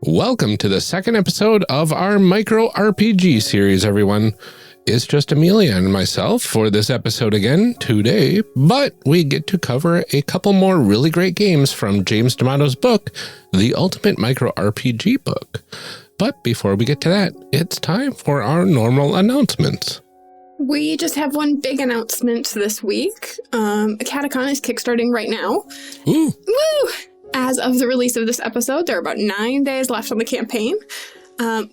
Welcome to the second episode of our micro RPG series, everyone. It's just Amelia and myself for this episode again today, but we get to cover a couple more really great games from James D'Amato's book, The Ultimate Micro RPG Book. But before we get to that, it's time for our normal announcements. We just have one big announcement this week. AcadeCon is kickstarting right now. Ooh. Woo! As of the release of this episode, there are about 9 days left on the campaign.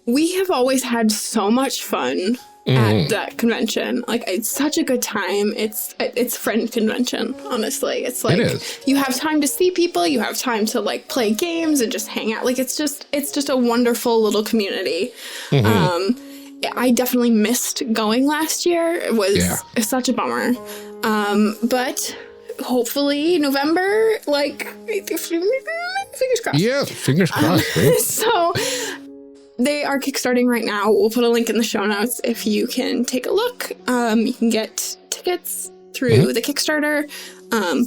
We have always had so much fun at that convention. Like, it's such a good time. It's friend convention, honestly. It's like, it is. You have time to see people, you have time to like play games and just hang out. Like, it's just a wonderful little community. I definitely missed going last year. It was such a bummer. But hopefully November, like, fingers crossed. Yeah, fingers crossed. Right? So they are kickstarting right now. We'll put a link in the show notes if you can take a look. You can get tickets through the Kickstarter.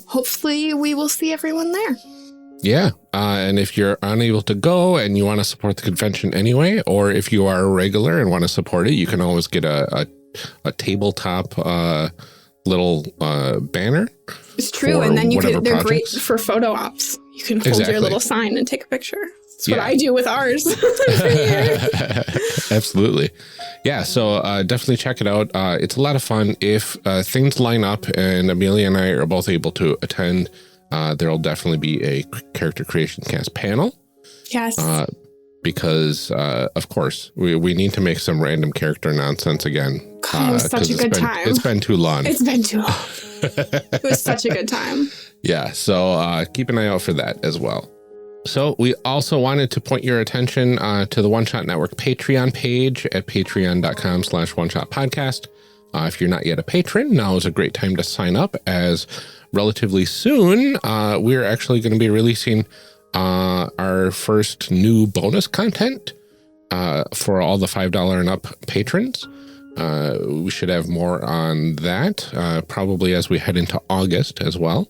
Hopefully we will see everyone there. Yeah, and if you're unable to go and you want to support the convention anyway, or if you are a regular and want to support it, you can always get a tabletop little banner. It's true, and then they're projects. great for photo ops. You can hold your little sign and take a picture. That's what I do with ours. Absolutely. Yeah, so definitely check it out. It's a lot of fun. If things line up and Amelia and I are both able to attend, there'll definitely be a character creation cast panel. Yes. Because, of course, we need to make some random character nonsense again. God, it was such a good time. It's been too long. It's been too long. It was such a good time. Yeah, so keep an eye out for that as well. So we also wanted to point your attention to the One Shot Network Patreon page at patreon.com/oneshotpodcast. If you're not yet a patron, now is a great time to sign up, as relatively soon we're actually going to be releasing our first new bonus content for all the $5 and up patrons. We should have more on that probably as we head into August as well.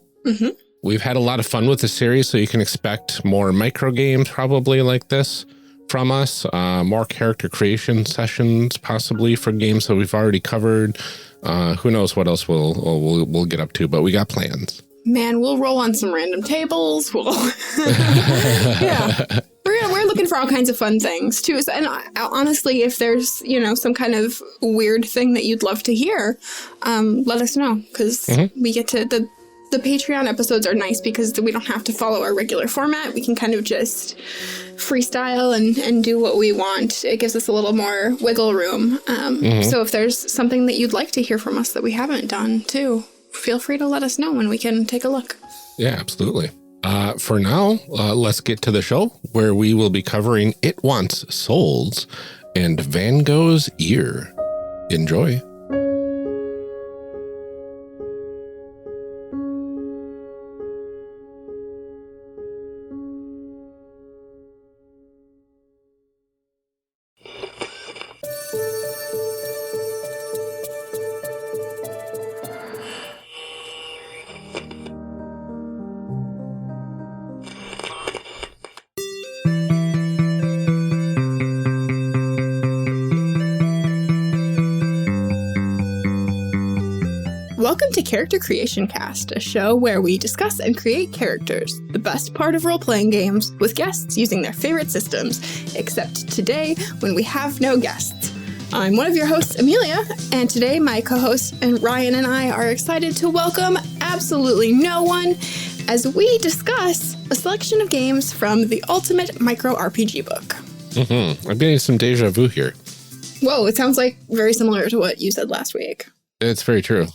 We've had a lot of fun with the series, so you can expect more micro games probably like this from us, more character creation sessions possibly for games that we've already covered. Who knows what else we'll get up to, but we got plans. Man, we'll roll on some random tables. Yeah. We're looking for all kinds of fun things too. And honestly, if there's, some kind of weird thing that you'd love to hear, let us know, because we get to the Patreon episodes are nice because we don't have to follow our regular format. We can kind of just freestyle and do what we want. It gives us a little more wiggle room. So if there's something that you'd like to hear from us that we haven't done too, feel free to let us know and we can take a look. Yeah, absolutely. For now, let's get to the show where we will be covering It Wants Souls and Van Gogh's Ear. Enjoy. Welcome to Character Creation Cast, a show where we discuss and create characters, the best part of role-playing games, with guests using their favorite systems, except today when we have no guests. I'm one of your hosts, Amelia, and today my co-host Ryan and I are excited to welcome absolutely no one as we discuss a selection of games from the Ultimate Micro RPG Book. I'm getting some deja vu here. Whoa, it sounds like very similar to what you said last week. It's very true.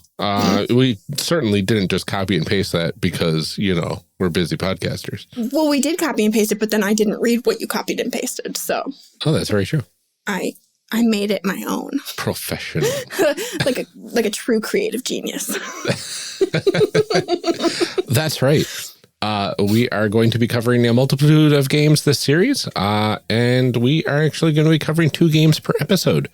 We certainly didn't just copy and paste that because, we're busy podcasters. Well, we did copy and paste it, but then I didn't read what you copied and pasted, so. Oh, that's very true. I made it my own. Professional. like a true creative genius. That's right. We are going to be covering a multitude of games this series, and we are actually going to be covering 2 games per episode.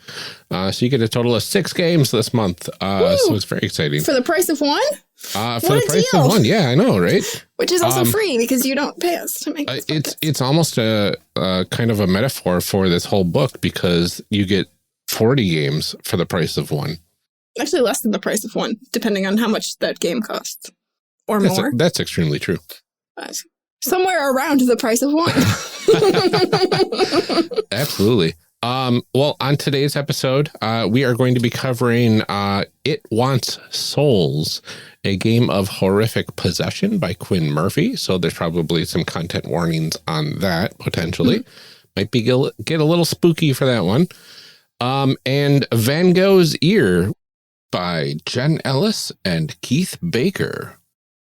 So you get a total of 6 games this month. So it's very exciting. For the price of one? For the price of one. Yeah, I know, right? Which is also free because you don't pay us to make this. It's almost a kind of a metaphor for this whole book because you get 40 games for the price of one. Actually, less than the price of one, depending on how much that game costs. Or more. That's extremely true. Somewhere around the price of one. Absolutely. Well, on today's episode, we are going to be covering It Wants Souls, a game of horrific possession by Quinn Murphy. So there's probably some content warnings on that, potentially. Might be get a little spooky for that one. And Van Gogh's Ear by Jenn Ellis and Keith Baker,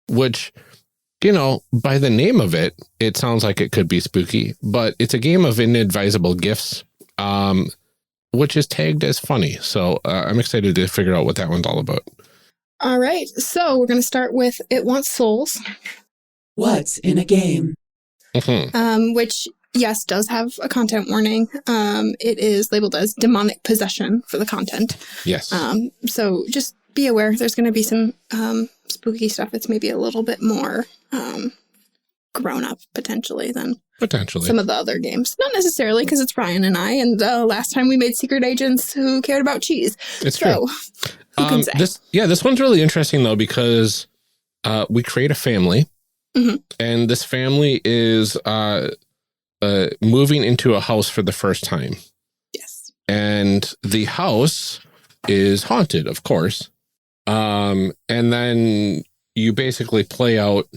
which, you know, by the name of it, it sounds like it could be spooky, but it's a game of inadvisable gifts, which is tagged as funny. So I'm excited to figure out what that one's all about. All right. So we're going to start with It Wants Souls. What's in a game? Which, yes, does have a content warning. It is labeled as demonic possession for the content. Yes. So just be aware there's going to be some spooky stuff. It's maybe a little bit more grown up potentially than some of the other games. Not necessarily because it's Ryan and I, and last time we made secret agents who cared about cheese. It's true. Who can say? This one's really interesting though, because we create a family, and this family is moving into a house for the first time. Yes. And the house is haunted, of course. And then you basically play out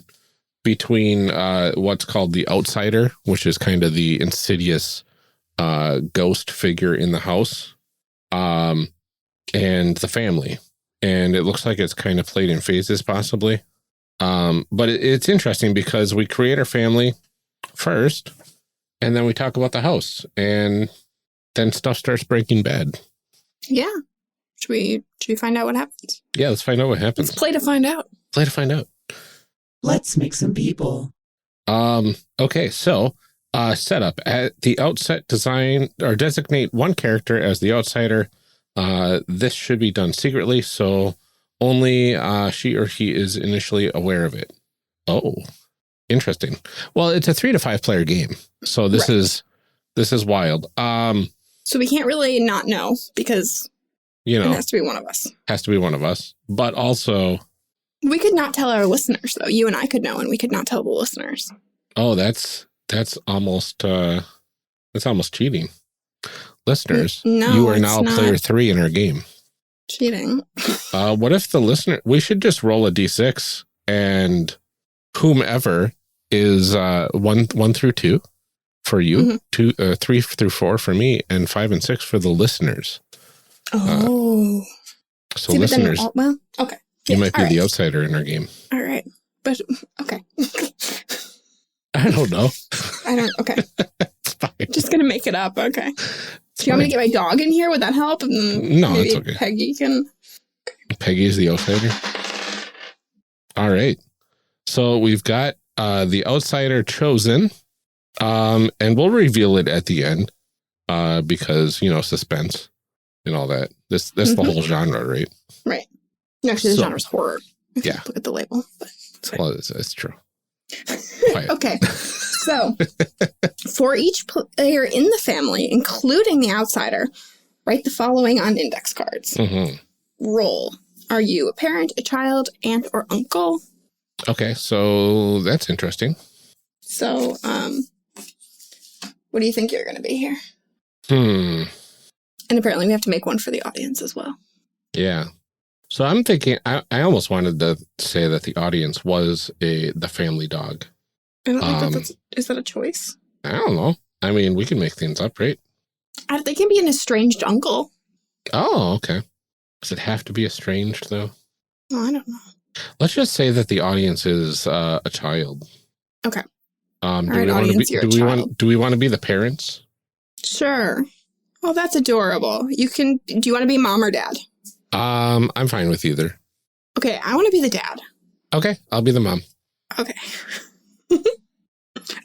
between what's called the outsider, which is kind of the insidious ghost figure in the house, and the family. And it looks like it's kind of played in phases, possibly. But it's interesting because we create our family first, and then we talk about the house, and then stuff starts breaking bad. Yeah. Should we find out what happens? Yeah, let's find out what happens. Let's play to find out. Play to find out. Let's make some people. Okay, so setup. At the outset, design or designate one character as the outsider. This should be done secretly, so only she or he is initially aware of it. Oh, interesting. Well, it's a 3 to 5 player game, so this is wild. So we can't really not know because it has to be one of us. Has to be one of us, but also we could not tell our listeners though. You and I could know, and we could not tell the listeners. Oh, that's almost cheating. Listeners, you are now player 3 in our game. Cheating. What if the listener? We should just roll a d6, and whomever is 1 through 2 for you, 3 through 4 for me, and 5 and 6 for the listeners. Oh. So listeners, okay. You might be the outsider in our game. All right, but okay. I don't know. Okay. It's fine. Just gonna make it up. Okay. Do you want me to get my dog in here? Would that help? No, it's okay. Peggy can. Peggy's the outsider. All right. So we've got the outsider chosen, and we'll reveal it at the end because suspense and all that. That's the whole genre, right? Right. Actually, the genre's horror. Yeah. Look at the label. But it's true. Okay. So, for each player in the family, including the outsider, write the following on index cards. Role. Are you a parent, a child, aunt, or uncle? Okay, so that's interesting. So, what do you think you're going to be here? And apparently we have to make one for the audience as well. Yeah. So I'm thinking, I almost wanted to say that the audience was the family dog. I don't think is that a choice? I don't know. I mean, we can make things up, right? They can be an estranged uncle. Oh, okay. Does it have to be estranged, though? Oh, I don't know. Let's just say that the audience is a child. Okay. Do we want to be the parents? Sure. Oh, that's adorable. Do you want to be mom or dad? I'm fine with either. Okay, I want to be the dad. Okay, I'll be the mom. Okay.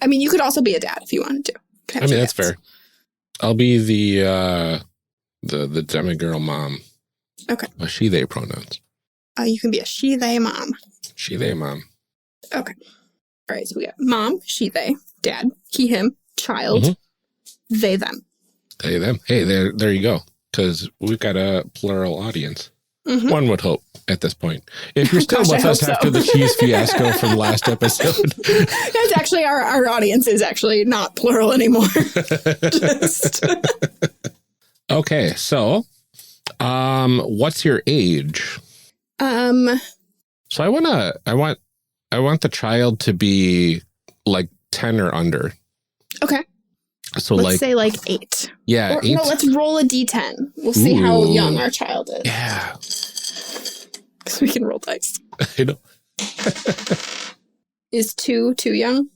I mean, you could also be a dad if you wanted to. I mean, that's fair. I'll be the demigirl mom. Okay. She, they pronouns. You can be a she, they mom. She, they, mom. Okay. All right, so we got mom, she, they, dad, he, him, child, they, them. They, them. Hey, there you go. Because we've got a plural audience. One would hope at this point. If you're still with us after the cheese fiasco from last episode. That's actually, our audience is actually not plural anymore. Just. Okay, so what's your age? So I want the child to be like 10 or under. Okay. So let's say like 8. Yeah, or, 8. No, let's roll a d10. We'll see how young our child is. Yeah. Because we can roll dice. I know. Is 2 too young?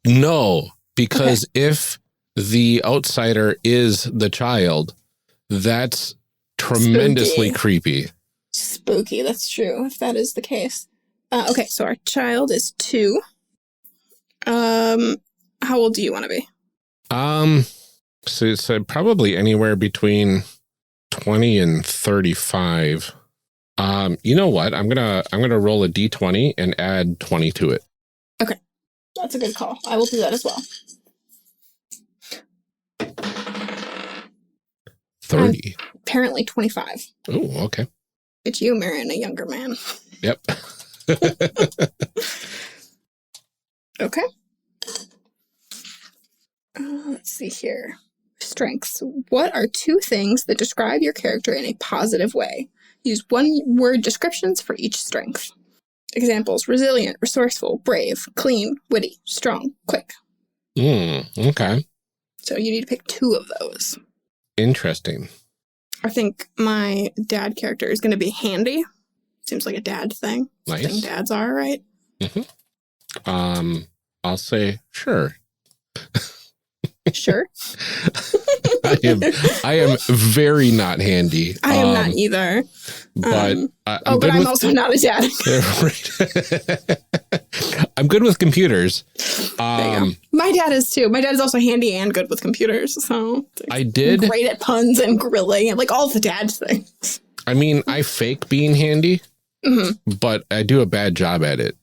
No, because if the outsider is the child, that's tremendously creepy. Spooky, that's true, if that is the case. Okay, so our child is 2. How old do you want to be? So probably anywhere between 20 and 35. You know what? I'm gonna roll a d20 and add 20 to it. Okay, that's a good call. I will do that as well. 30. Apparently 25. Oh, okay. It's you marrying a younger man. Yep. Okay. Let's see here. Strengths. What are 2 things that describe your character in a positive way? Use 1-word descriptions for each strength. Examples: resilient, resourceful, brave, clean, witty, strong, quick. Okay. So you need to pick 2 of those. Interesting. I think my dad character is going to be handy. Seems like a dad thing. Nice. Thing dads are, right? I'll say sure. Sure. I am very not handy. I am not either. But I'm also not a dad. I'm good with computers. My dad is too. My dad is also handy and good with computers. So I did great at puns and grilling and like all the dad things. I mean, I fake being handy, but I do a bad job at it.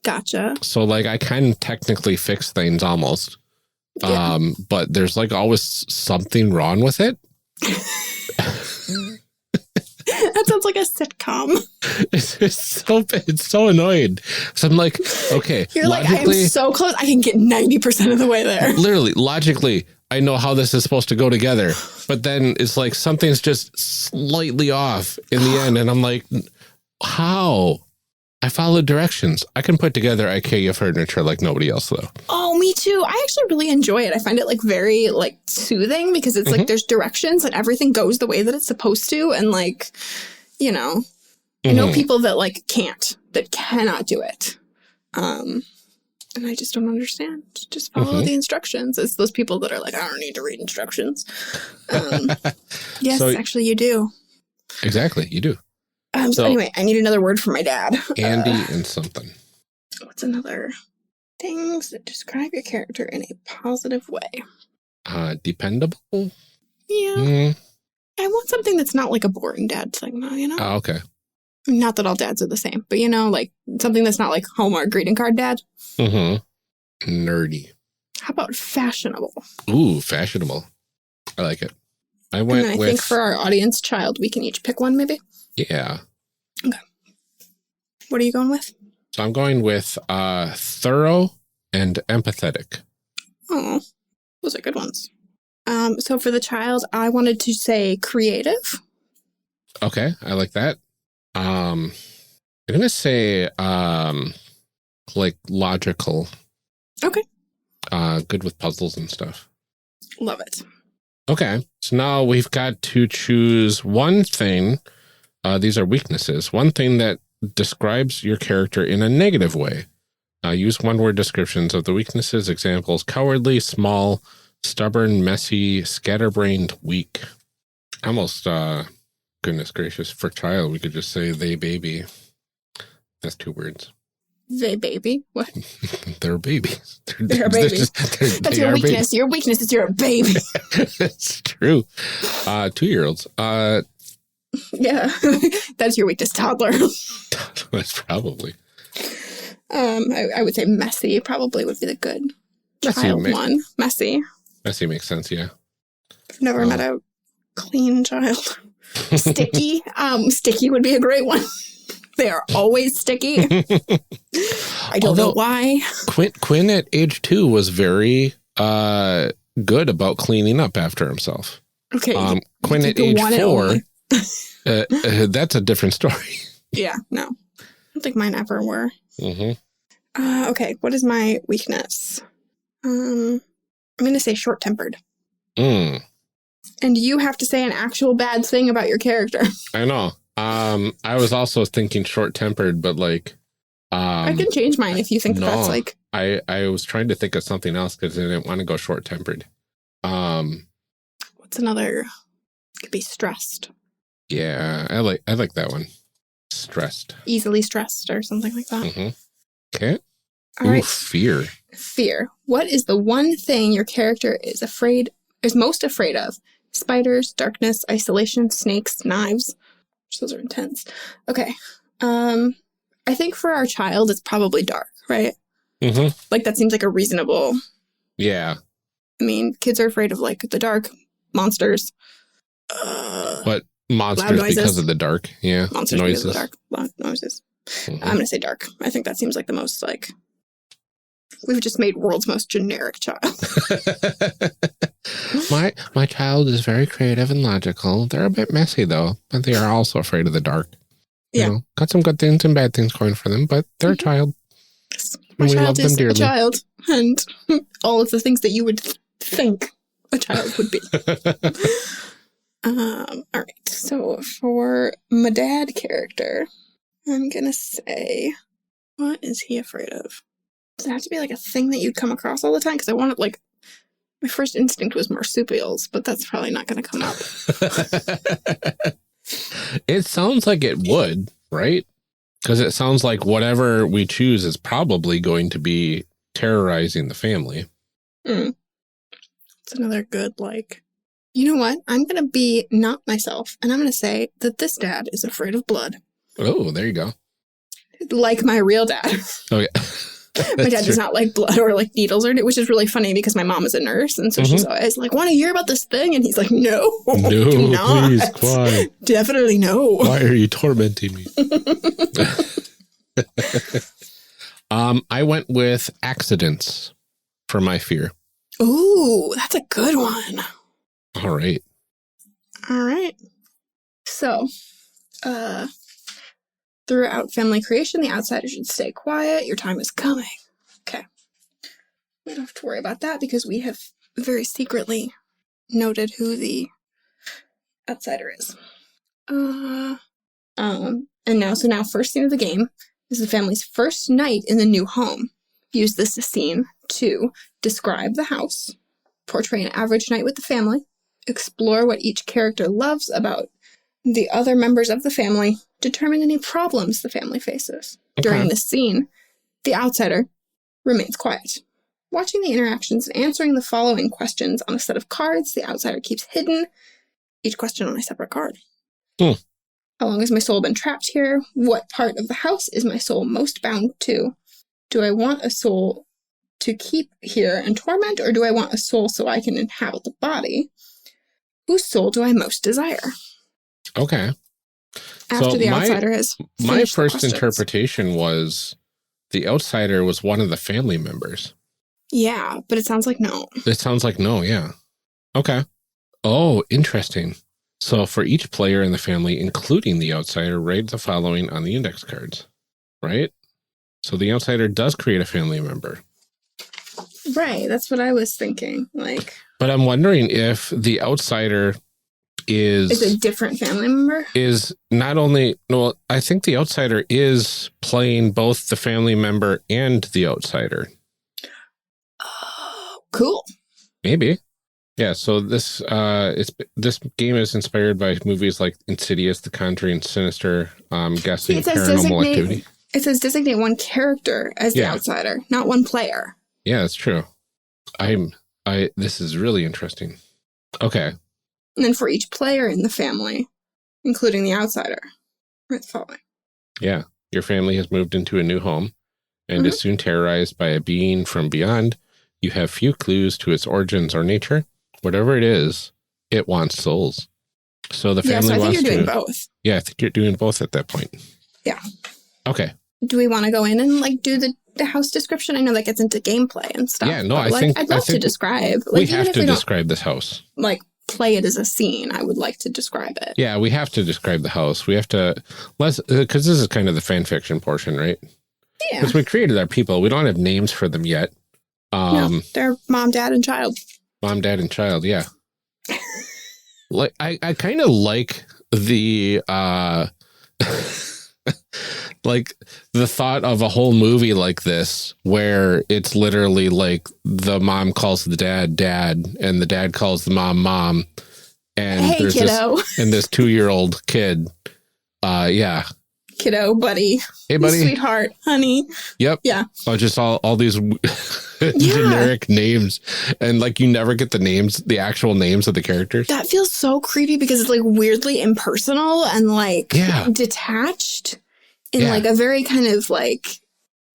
Gotcha. So like I can technically fix things almost. Yeah. But there's like always something wrong with it. That sounds like a sitcom. It's so annoying. So I'm like, okay, you're like, I am so close. I can get 90% of the way there. Literally, logically, I know how this is supposed to go together. But then it's like something's just slightly off in the end. And I'm like, how? I followed directions. I can put together IKEA furniture like nobody else, though. Oh, me too. I actually really enjoy it. I find it like very like soothing because it's like there's directions and everything goes the way that it's supposed to. And like, you know, I know people that like that cannot do it. And I just don't understand. Just follow the instructions. It's those people that are like, I don't need to read instructions. Yes, so, actually you do. Exactly, you do. So anyway, I need another word for my dad. Andy and something. What's another? Things that describe your character in a positive way. Dependable? Yeah. I want something that's not like a boring dad thing, though, you know? Oh, okay. Not that all dads are the same, but you know, like something that's not like Hallmark greeting card dad. Nerdy. How about fashionable? Ooh, fashionable. I like it. I think for our audience child, we can each pick one, maybe? Yeah. Okay. What are you going with? So I'm going with thorough and empathetic. Oh, those are good ones. So for the child, I wanted to say creative. Okay, I like that. I'm going to say like logical. Okay. Good with puzzles and stuff. Love it. Okay, so now we've got to choose one thing. These are weaknesses. One thing that describes your character in a negative way. Use 1-word descriptions of the weaknesses. Examples: cowardly, small, stubborn, messy, scatterbrained, weak. Almost, goodness gracious, for child, we could just say they baby. That's 2 words. They baby? What? They're babies. They're babies. That's your weakness. Babies. Your weakness is you're a baby. That's true. 2-year-olds. Yeah, that's your weakness, toddler. That's probably. I would say messy probably would be the good Messy child one. Messy. Messy makes sense, yeah. I've never met a clean child. Sticky. Sticky would be a great one. They are always sticky. I don't know why. Quinn at age 2 was very good about cleaning up after himself. Okay. Quinn at age 4, that's a different story. Yeah, no. I don't think mine ever were. Mm-hmm. Okay, what is my weakness? I'm going to say short-tempered. Mm. And you have to say an actual bad thing about your character. I know. I was also thinking short-tempered, but like... I can change mine if you think that's like... I was trying to think of something else because I didn't want to go short-tempered. What's another? Could be stressed. Yeah, I like that one. Stressed. Easily stressed or something like that. Mm-hmm. Okay. All right. Fear. Fear. What is the one thing your character is most afraid of? Spiders, darkness, isolation, snakes, knives. Those are intense. Okay. I think for our child, it's probably dark, right? Mm-hmm. Like that seems like a reasonable. Yeah. I mean, kids are afraid of like the dark, monsters. But monsters because of the dark. Yeah. Monsters because of the dark. Loud noises. Mm-hmm. I'm going to say dark. I think that seems like the most like. We've just made world's most generic child. My child is very creative and logical. They're a bit messy though, but they are also afraid of the dark. Yeah. You know, got some good things and bad things going for them, but they're a child. My child is a child, and all of the things that you would think a child would be. All right. So for my dad character, I'm gonna say, what is he afraid of? Does it have to be like a thing that you'd come across all the time? Because I wanted like my first instinct was marsupials, but that's probably not going to come up. It sounds like it would, right? Because it sounds like whatever we choose is probably going to be terrorizing the family. It's another good, like, you know what? I'm going to be not myself, and I'm going to say that this dad is afraid of blood. Oh, there you go. Like my real dad. Oh, yeah. My dad does not like blood or like needles, or which is really funny because my mom is a nurse, and so she's always like, "Want to hear about this thing?" And he's like, "No, do not. Please, quiet. Definitely no. Why are you tormenting me?" I went with accidents for my fear. Ooh, that's a good one. All right. So, throughout family creation, the outsider should stay quiet. Your time is coming. Okay. We don't have to worry about that because we have very secretly noted who the outsider is. And now first scene of the game is the family's first night in the new home. Use this scene to describe the house, portray an average night with the family, explore what each character loves about the other members of the family, determine any problems the family faces. Okay. During this scene, the outsider remains quiet. Watching the interactions and answering the following questions on a set of cards, the outsider keeps hidden, each question on a separate card. How long has my soul been trapped here? What part of the house is my soul most bound to? Do I want a soul to keep here and torment, or do I want a soul so I can inhabit the body? Whose soul do I most desire? Okay. After so the outsider has my first interpretation was the outsider was one of the family members. Yeah, but it sounds like no. It sounds like no, yeah. Okay. Oh, interesting. So for each player in the family, including the outsider, write the following on the index cards, right? So the outsider does create a family member. Right, that's what I was thinking. Like, but I'm wondering if the outsider is a different family member. Is not only, well, I think the outsider is playing both the family member and the outsider. Oh, cool. Maybe. Yeah, so this this game is inspired by movies like Insidious, The Conjuring, Sinister, Guessing, Paranormal Activity. It says designate one character as the outsider, not one player. Yeah, that's true. This is really interesting. Okay. And then for each player in the family, including the outsider. Right, following. Yeah. Your family has moved into a new home and is soon terrorized by a being from beyond. You have few clues to its origins or nature. Whatever it is, it wants souls. So the family wants to... Yeah, so I think you're doing both. Yeah, I think you're doing both at that point. Yeah. Okay. Do we want to go in and, like, do the house description? I know that gets into gameplay and stuff. Yeah, no, I think... I'd love to describe. Like, we have to describe this house. Like, play it as a scene. I would like to describe it. Yeah, we have to describe the house. We have to... Because this is kind of the fan fiction portion, right? Yeah. Because we created our people. We don't have names for them yet. No, they're mom, dad, and child. Mom, dad, and child, yeah. Like I kind of like the like the thought of a whole movie like this where it's literally like the mom calls the dad and the dad calls the mom and hey, there's kiddo. this 2-year-old kid. Yeah. Kiddo, buddy. Hey, buddy. Sweetheart, honey. Yep. Yeah. Oh, just all these generic names. And like you never get the actual names of the characters. That feels so creepy because it's like weirdly impersonal and like detached in like a very kind of like,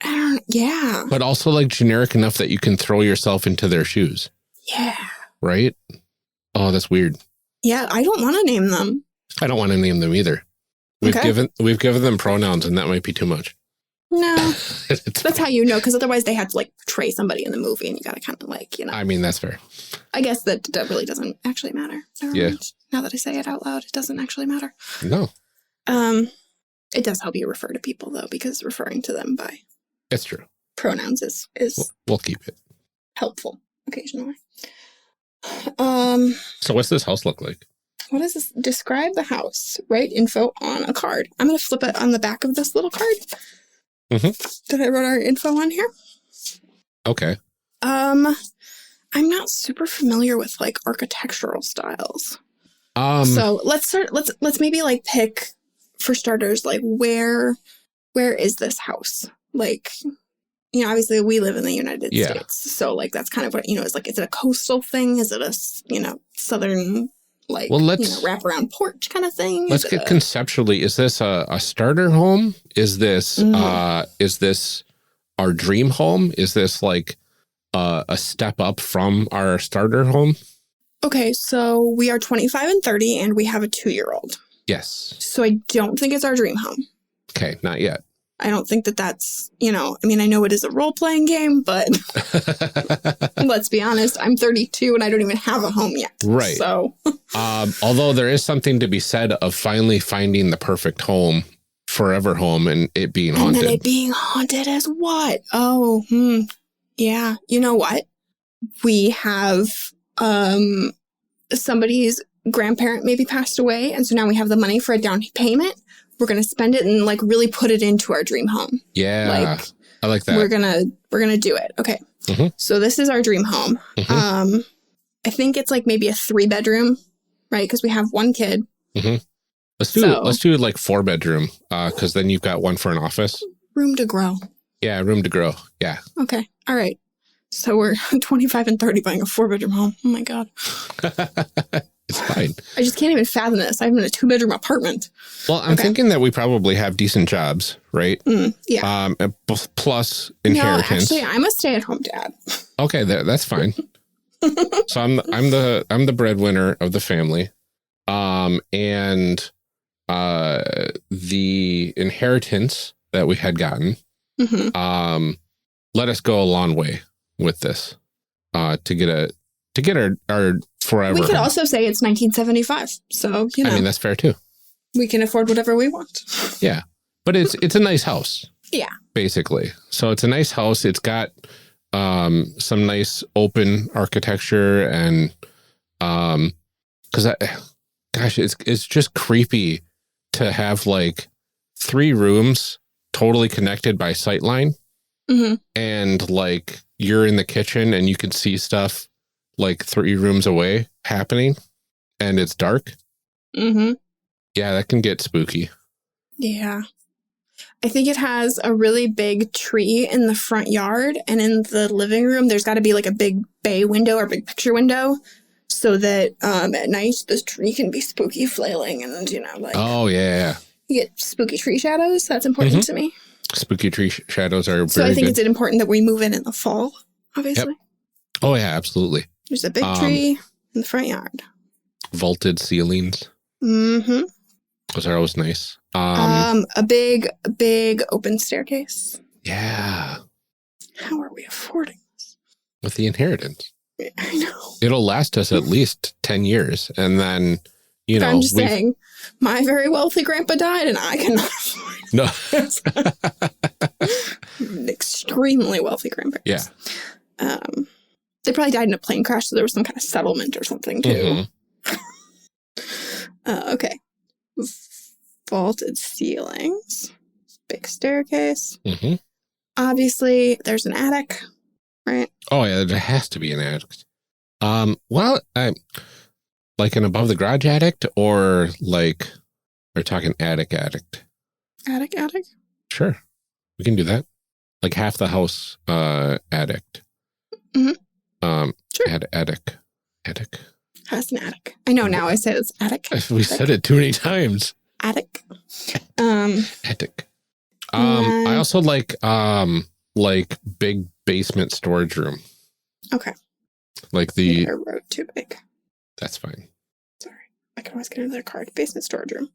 But also like generic enough that you can throw yourself into their shoes. Yeah. Right? Oh, that's weird. Yeah, I don't want to name them. I don't want to name them either. We've given them pronouns, and that might be too much. No, that's how you know, because otherwise they had to like portray somebody in the movie, and you got to kind of like, you know. I mean, that's fair. I guess that really doesn't actually matter. Now that I say it out loud, it doesn't actually matter. No. It does help you refer to people though, because referring to them by it's true pronouns is we'll keep it helpful occasionally. So what's this house look like? What is this? Describe the house. Write info on a card. I'm going to flip it on the back of this little card that I wrote our info on here. Okay. I'm not super familiar with like architectural styles. So let's maybe like pick for starters, like where is this house? Like, you know, obviously we live in the United States. So like, that's kind of what, you know, is like, is it a coastal thing? Is it a, you know, southern, like, wrap around porch kind of thing? Let's get conceptually, is this a starter home? Is this our dream home? Is this like a step up from our starter home? Okay, so we are 25 and 30 and we have a 2-year-old. Yes. So I don't think it's our dream home. Okay, not yet. I don't think that's, you know, I mean, I know it is a role-playing game, but let's be honest, I'm 32 and I don't even have a home yet. Right. So, although there is something to be said of finally finding the perfect home, forever home, and it being haunted. And then it being haunted as what? Oh, yeah. You know what? We have somebody's grandparent maybe passed away, and so now we have the money for a down payment. We're going to spend it and like really put it into our dream home. Yeah. Like, I like that. We're going to do it. Okay. So this is our dream home. I think it's like maybe a 3-bedroom, right? Because we have one kid. Let's do like 4-bedroom. Cause then you've got one for an office. Room to grow. Yeah. Room to grow. Yeah. Okay. All right. So we're 25 and 30 buying a 4-bedroom home. Oh my God. It's fine. I just can't even fathom this. I'm in a 2-bedroom apartment. Well, I'm thinking that we probably have decent jobs, right? Yeah. Plus inheritance. No, actually, I'm a stay-at-home dad. Okay, that's fine. So I'm the breadwinner of the family, and the inheritance that we had gotten, let us go a long way with this, to get our forever. We could also say it's 1975. So, you know. I mean, that's fair too. We can afford whatever we want. Yeah. But it's a nice house. Yeah. Basically. So it's a nice house. It's got some nice open architecture and because it's just creepy to have like 3 rooms totally connected by sightline. And like you're in the kitchen and you can see stuff like 3 rooms away happening and it's dark. Yeah, that can get spooky. Yeah. I think it has a really big tree in the front yard, and in the living room, there's got to be like a big bay window or big picture window so that at night the tree can be spooky flailing and, Oh, yeah. You get spooky tree shadows. That's important to me. Spooky tree shadows are very So I think good. it's important that we move in the fall, obviously. Yep. Oh, yeah, absolutely. There's a big tree in the front yard. Vaulted ceilings. Mm-hmm. Those are always nice. A big open staircase. Yeah. How are we affording this? With the inheritance. I know. It'll last us at least 10 years. And then, you know. I'm just saying, my very wealthy grandpa died and I cannot afford it. No. An extremely wealthy grandpa. Yeah. They probably died in a plane crash, so there was some kind of settlement or something, too. Okay. Vaulted ceilings. Big staircase. Obviously, there's an attic, right? Oh, yeah, there has to be an attic. Well, like an above the garage attic, or like we're talking attic? Attic? Sure. We can do that. Like half the house attic. Sure. Attic. Has an attic. I know now I say it's attic. We said it too many times. Attic. Attic. I also like big basement storage room. Okay. Like the... I wrote too big. That's fine. Sorry. I can always get another card. Basement storage room.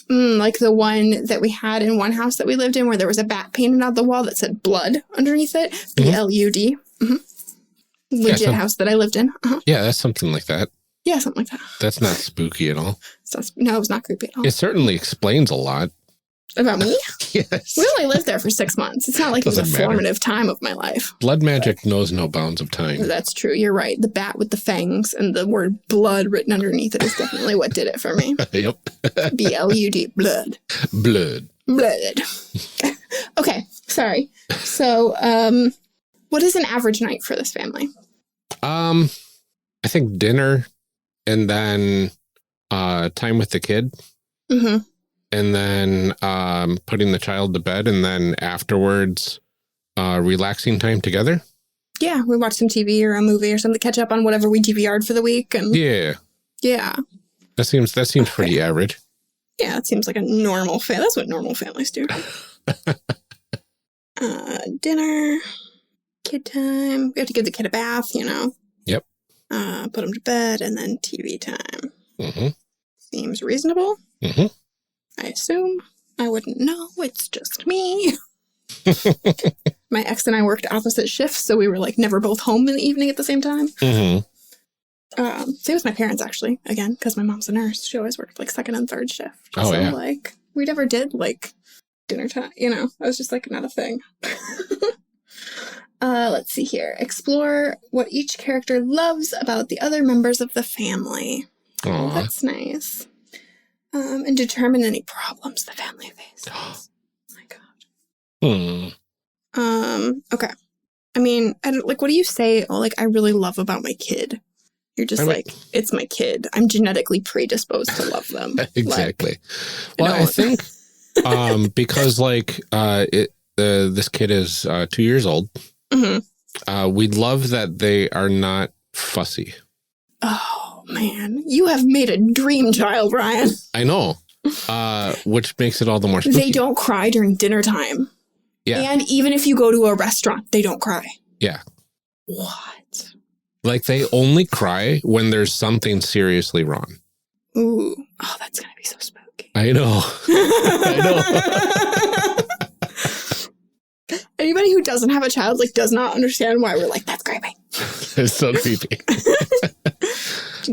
Like the one that we had in one house that we lived in where there was a bat painted on the wall that said blood underneath it. BLUD. Legit house that I lived in. Yeah, that's something like that. Yeah, something like that. That's not spooky at all. No, it was not creepy at all. It certainly explains a lot. About me? Yes. We only lived there for 6 months. It's not like it was a formative time of my life. Blood magic knows no bounds of time. That's true. You're right. The bat with the fangs and the word blood written underneath it is definitely what did it for me. Yep. BLUD. Blood. Blood. Okay. Sorry. So, what is an average night for this family? I think dinner and then time with the kid. And then putting the child to bed, and then afterwards relaxing time together. Yeah, we watch some TV or a movie or something, catch up on whatever we DVR'd for the week. And yeah. That seems pretty average. Yeah, it seems like a normal family. That's what normal families do. Dinner, kid time. We have to give the kid a bath, you know. Yep. Put him to bed, and then TV time. Seems reasonable. I assume. I wouldn't know. It's just me. My ex and I worked opposite shifts, so we were like never both home in the evening at the same time. Same with my parents, actually. Again, because my mom's a nurse. She always worked like second and third shift. Oh, so, yeah. Like, we never did like dinner time. You know, it was just like not a thing. Let's see here. Explore what each character loves about the other members of the family. Oh, that's nice. And determine any problems the family faces. Oh my God. Okay. I mean, what do you say? Oh, like, I really love about my kid. You're just it's my kid. I'm genetically predisposed to love them. Exactly. Well, I think because this kid is 2 years old. We love that they are not fussy. Oh, man. You have made a dream child, Ryan. I know. Which makes it all the more spooky. They don't cry during dinner time. Yeah. And even if you go to a restaurant, they don't cry. Yeah. What? Like, they only cry when there's something seriously wrong. Ooh. Oh, that's going to be so spooky. I know. I know. Anybody who doesn't have a child, does not understand why we're like, that's creepy. It's so creepy.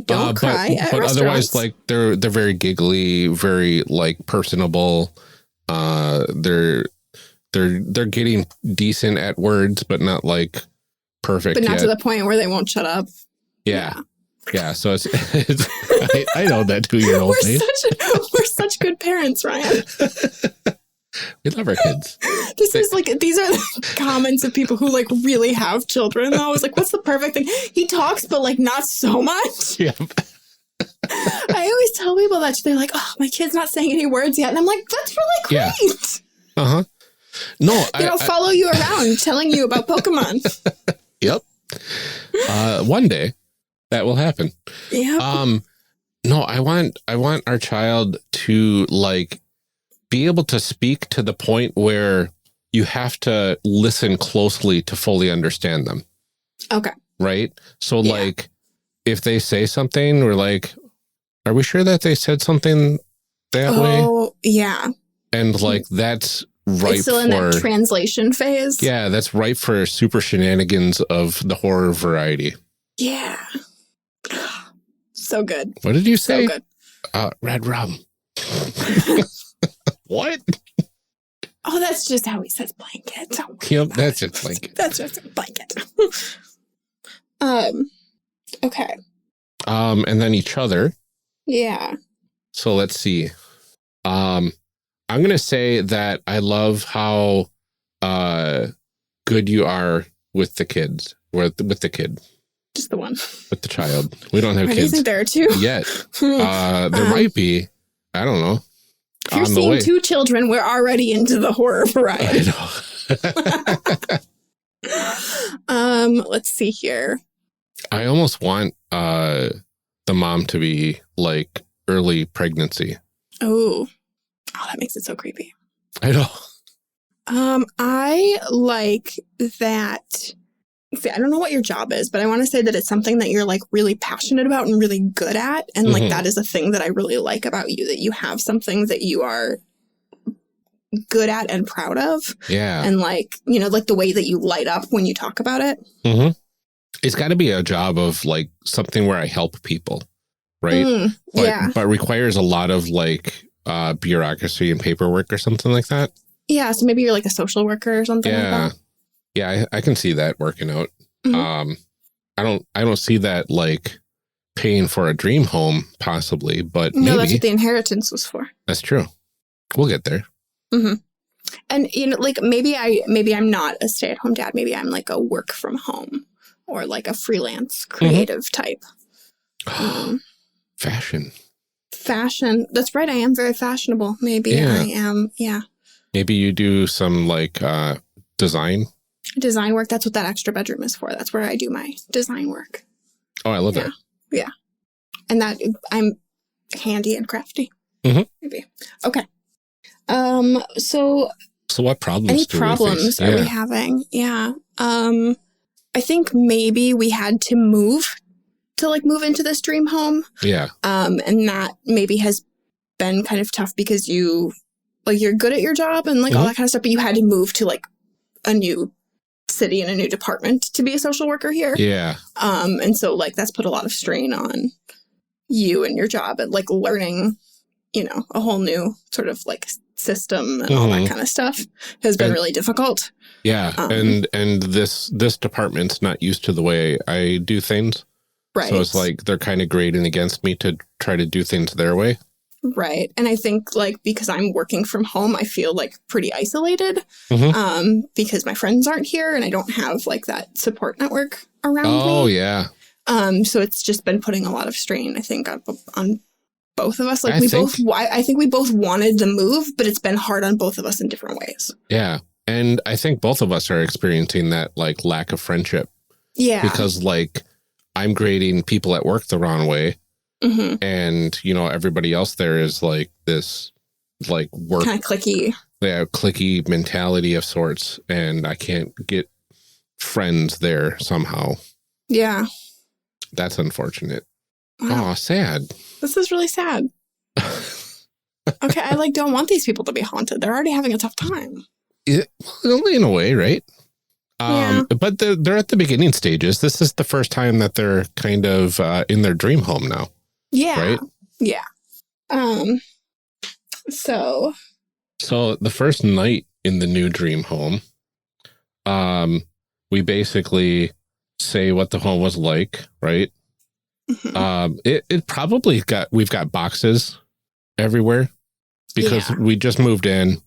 Don't cry at restaurants. Otherwise, they're very giggly, very personable. They're getting decent at words, but not perfect. But not yet. To the point where they won't shut up. Yeah. So it's I know that 2-year-old. We're such good parents, Ryan. We love our kids. These are the comments of people who really have children. I was like, what's the perfect thing? He talks, but not so much. Yep. I always tell people that they're like, oh, my kid's not saying any words yet. And I'm like, that's really great. Yeah. No, I'll follow you around telling you about Pokemon. Yep. One day That will happen. Yeah. No, I want our child to like be able to speak to the point where you have to listen closely to fully understand them. Okay. Right. So like if they say something, we're like, are we sure that they said something that way? Oh, yeah. And like, that's ripe it's still in that translation phase. Yeah, that's ripe for super shenanigans of the horror variety. Yeah. So good. What did you say? So good. Red rum. What? Oh, that's just how he says blanket. Yep, that's just blanket. That's just a blanket. Okay. And then each other. Yeah. So let's see. I'm going to say that I love how good you are with the kids, with the kid. Just the one. With the child. We don't have I kids. think there are two. Yet. There might be. I don't know. If you're seeing two children, we're already into the horror variety. I know. Let's see here. I almost want the mom to be like early pregnancy. Oh, that makes it so creepy. I know. I like that. See, I don't know what your job is, but I want to say that it's something that you're like really passionate about and really good at. And like, that is a thing that I really like about you, that you have something that you are good at and proud of. Yeah. And like, you know, like the way that you light up when you talk about it. Mm-hmm. It's got to be a job of like something where I help people. Right. But requires a lot of like bureaucracy and paperwork or something like that. Yeah. So maybe you're like a social worker or something like that. Yeah, I can see that working out. I don't see that like paying for a dream home possibly, but no, maybe. That's what the inheritance was for. That's true. We'll get there. And you know, like maybe I'm not a stay-at-home dad. Maybe I'm like a work from home or like a freelance creative type. Fashion. That's right. I am very fashionable. Maybe I am. Yeah. Maybe you do some like design work. That's what that extra bedroom is for. That's where I do my design work. Oh, I love that. Yeah. And that I'm handy and crafty. Maybe. Okay. So what problems are we having? Yeah. I think maybe we had to move into this dream home. Yeah. And that maybe has been kind of tough because you're good at your job and like all that kind of stuff, but you had to move to like a new city and a new department to be a social worker here. Yeah. And so like that's put a lot of strain on you and your job and like learning, you know, a whole new sort of like system and all that kind of stuff has been really difficult. Yeah. And this department's not used to the way I do things. Right. So it's like they're kind of grading against me to try to do things their way. Right. And I think like because I'm working from home, I feel like pretty isolated because my friends aren't here and I don't have like that support network around me. Oh, yeah. So it's just been putting a lot of strain, I think, on both of us. Like I think we both wanted the move, but it's been hard on both of us in different ways. Yeah. And I think both of us are experiencing that like lack of friendship. Yeah. Because like I'm grading people at work the wrong way. And, you know, everybody else there is like this like work kind of clicky mentality of sorts. And I can't get friends there somehow. Yeah. That's unfortunate. Wow. Oh, sad. This is really sad. Okay. I like don't want these people to be haunted. They're already having a tough time. Only in a way, right? But they're at the beginning stages. This is the first time that they're kind of in their dream home now. Yeah. Right? Yeah. So the first night in the new dream home, we basically say what the home was like, right? It probably we've got boxes everywhere because we just moved in.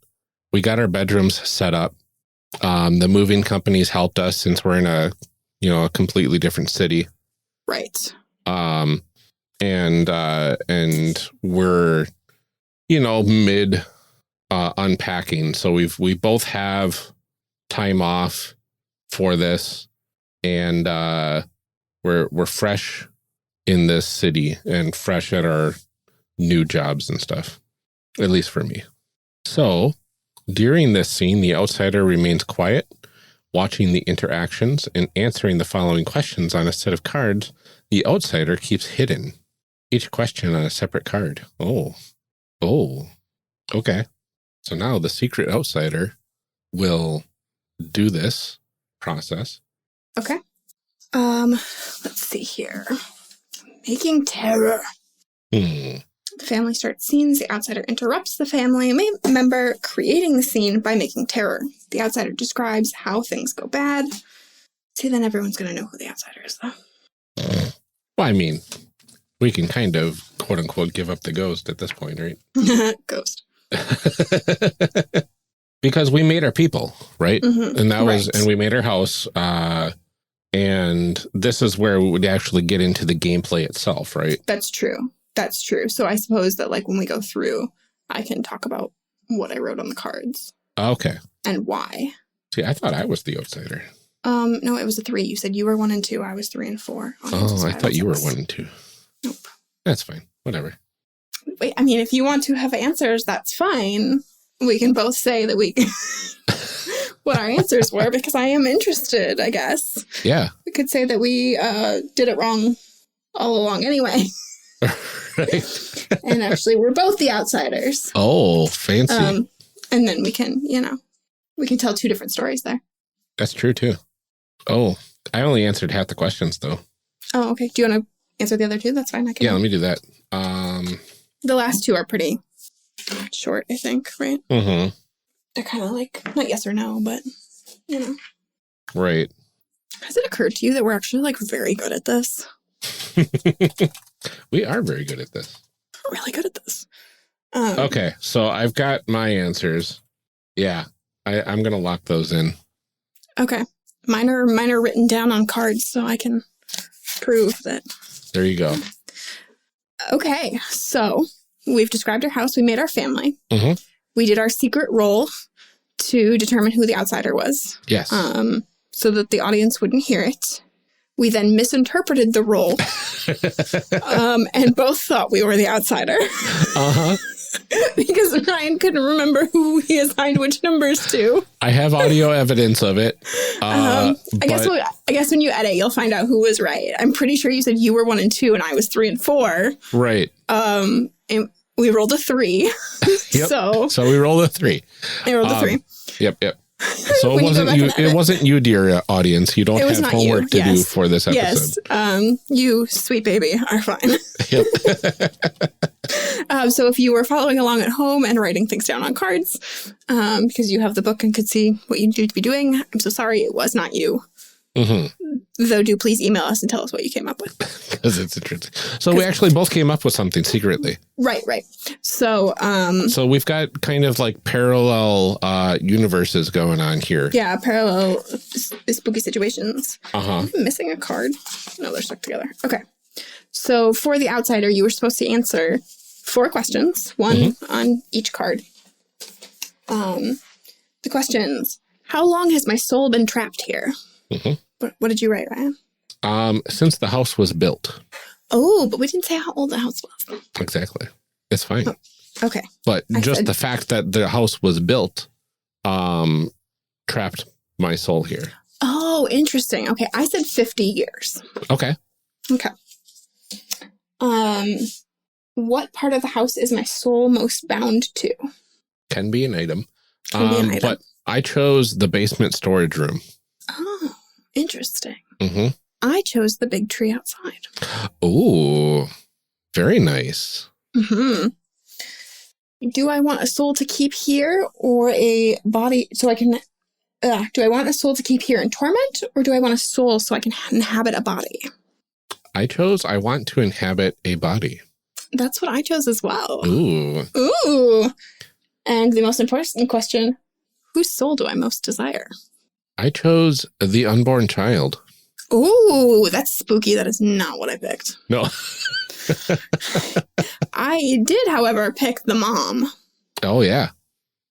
We got our bedrooms set up. The moving companies helped us since we're in a completely different city. Right. And we're, mid unpacking. So we both have time off for this and we're fresh in this city and fresh at our new jobs and stuff, at least for me. So during this scene, the outsider remains quiet, watching the interactions and answering the following questions on a set of cards. The outsider keeps hidden, each question on a separate card. Oh, okay. So now the secret outsider will do this process. Okay. Let's see here. Making terror. The family starts scenes. The outsider interrupts the family member creating the scene by making terror. The outsider describes how things go bad. See, then everyone's going to know who the outsider is, though. Well, I mean, we can kind of, quote unquote, give up the ghost at this point, right? Ghost. Because we made our people, right? And that was, Right. and we made our house. And this is where we would actually get into the gameplay itself, right? That's true. That's true. So I suppose that, like, when we go through, I can talk about what I wrote on the cards. Okay. And why. See, I thought I was the outsider. No, it was a 3. You said you were 1 and 2. I was 3 and 4. Oh, I thought you were 1 and 2. Nope. That's fine. Whatever. Wait, I mean, if you want to have answers, that's fine. We can both say that we what our answers were, because I am interested, I guess. Yeah. We could say that we did it wrong all along anyway. Right. And actually, we're both the outsiders. Oh, fancy. And then we can, we can tell 2 different stories there. That's true, too. Oh, I only answered half the questions, though. Oh, okay. Do you want to answer the other 2? That's fine. I can. Yeah, let me do that. The last 2 are pretty short, I think, right? Mm-hmm. They're kind of like, not yes or no, but, Right. Has it occurred to you that we're actually, like, very good at this? We are very good at this. We're really good at this. Okay, so I've got my answers. Yeah, I'm going to lock those in. Okay. Mine are written down on cards, so I can prove that. There you go. Okay, so we've described our house. We made our family. Mm-hmm. We did our secret roll to determine who the outsider was. Yes. So that the audience wouldn't hear it. We then misinterpreted the roll. And both thought we were the outsider. Uh-huh. Because Ryan couldn't remember who he assigned which numbers to. I have audio evidence of it. I guess when you edit, you'll find out who was right. I'm pretty sure you said you were 1 and 2 and I was 3 and 4. Right. And we rolled a 3. Yep. So we rolled a 3. I rolled a 3. Yep. So it wasn't you. It wasn't you, dear audience. You don't have homework to do for this episode. Yes. You, sweet baby, are fine. Yep. So if you were following along at home and writing things down on cards, because you have the book and could see what you need to be doing, I'm so sorry it was not you. Mm-hmm. Though do please email us and tell us what you came up with. Because it's interesting. So we actually both came up with something secretly. Right. So so we've got kind of like parallel universes going on here. Yeah, parallel spooky situations. Uh-huh. I'm missing a card. No, they're stuck together. Okay. So for the outsider, you were supposed to answer 4 questions, 1 on each card. The questions: how long has my soul been trapped here? Mm-hmm. What did you write, Ryan? Since the house was built. Oh, but we didn't say how old the house was. Exactly. It's fine. Oh, okay. But just the fact that the house was built trapped my soul here. Oh, interesting. Okay, I said 50 years. Okay. What part of the house is my soul most bound to? Can be an item. But I chose the basement storage room. Oh, interesting. Mm-hmm. I chose the big tree outside. Oh, very nice. Mm-hmm. Do I want a soul to keep here or a body so I can... do I want a soul to keep here in torment or do I want a soul so I can inhabit a body? I chose I want to inhabit a body. That's what I chose as well. Ooh. And the most important question, whose soul do I most desire? I chose the unborn child. Ooh, that's spooky. That is not what I picked. No. I did, however, pick the mom. Oh, yeah.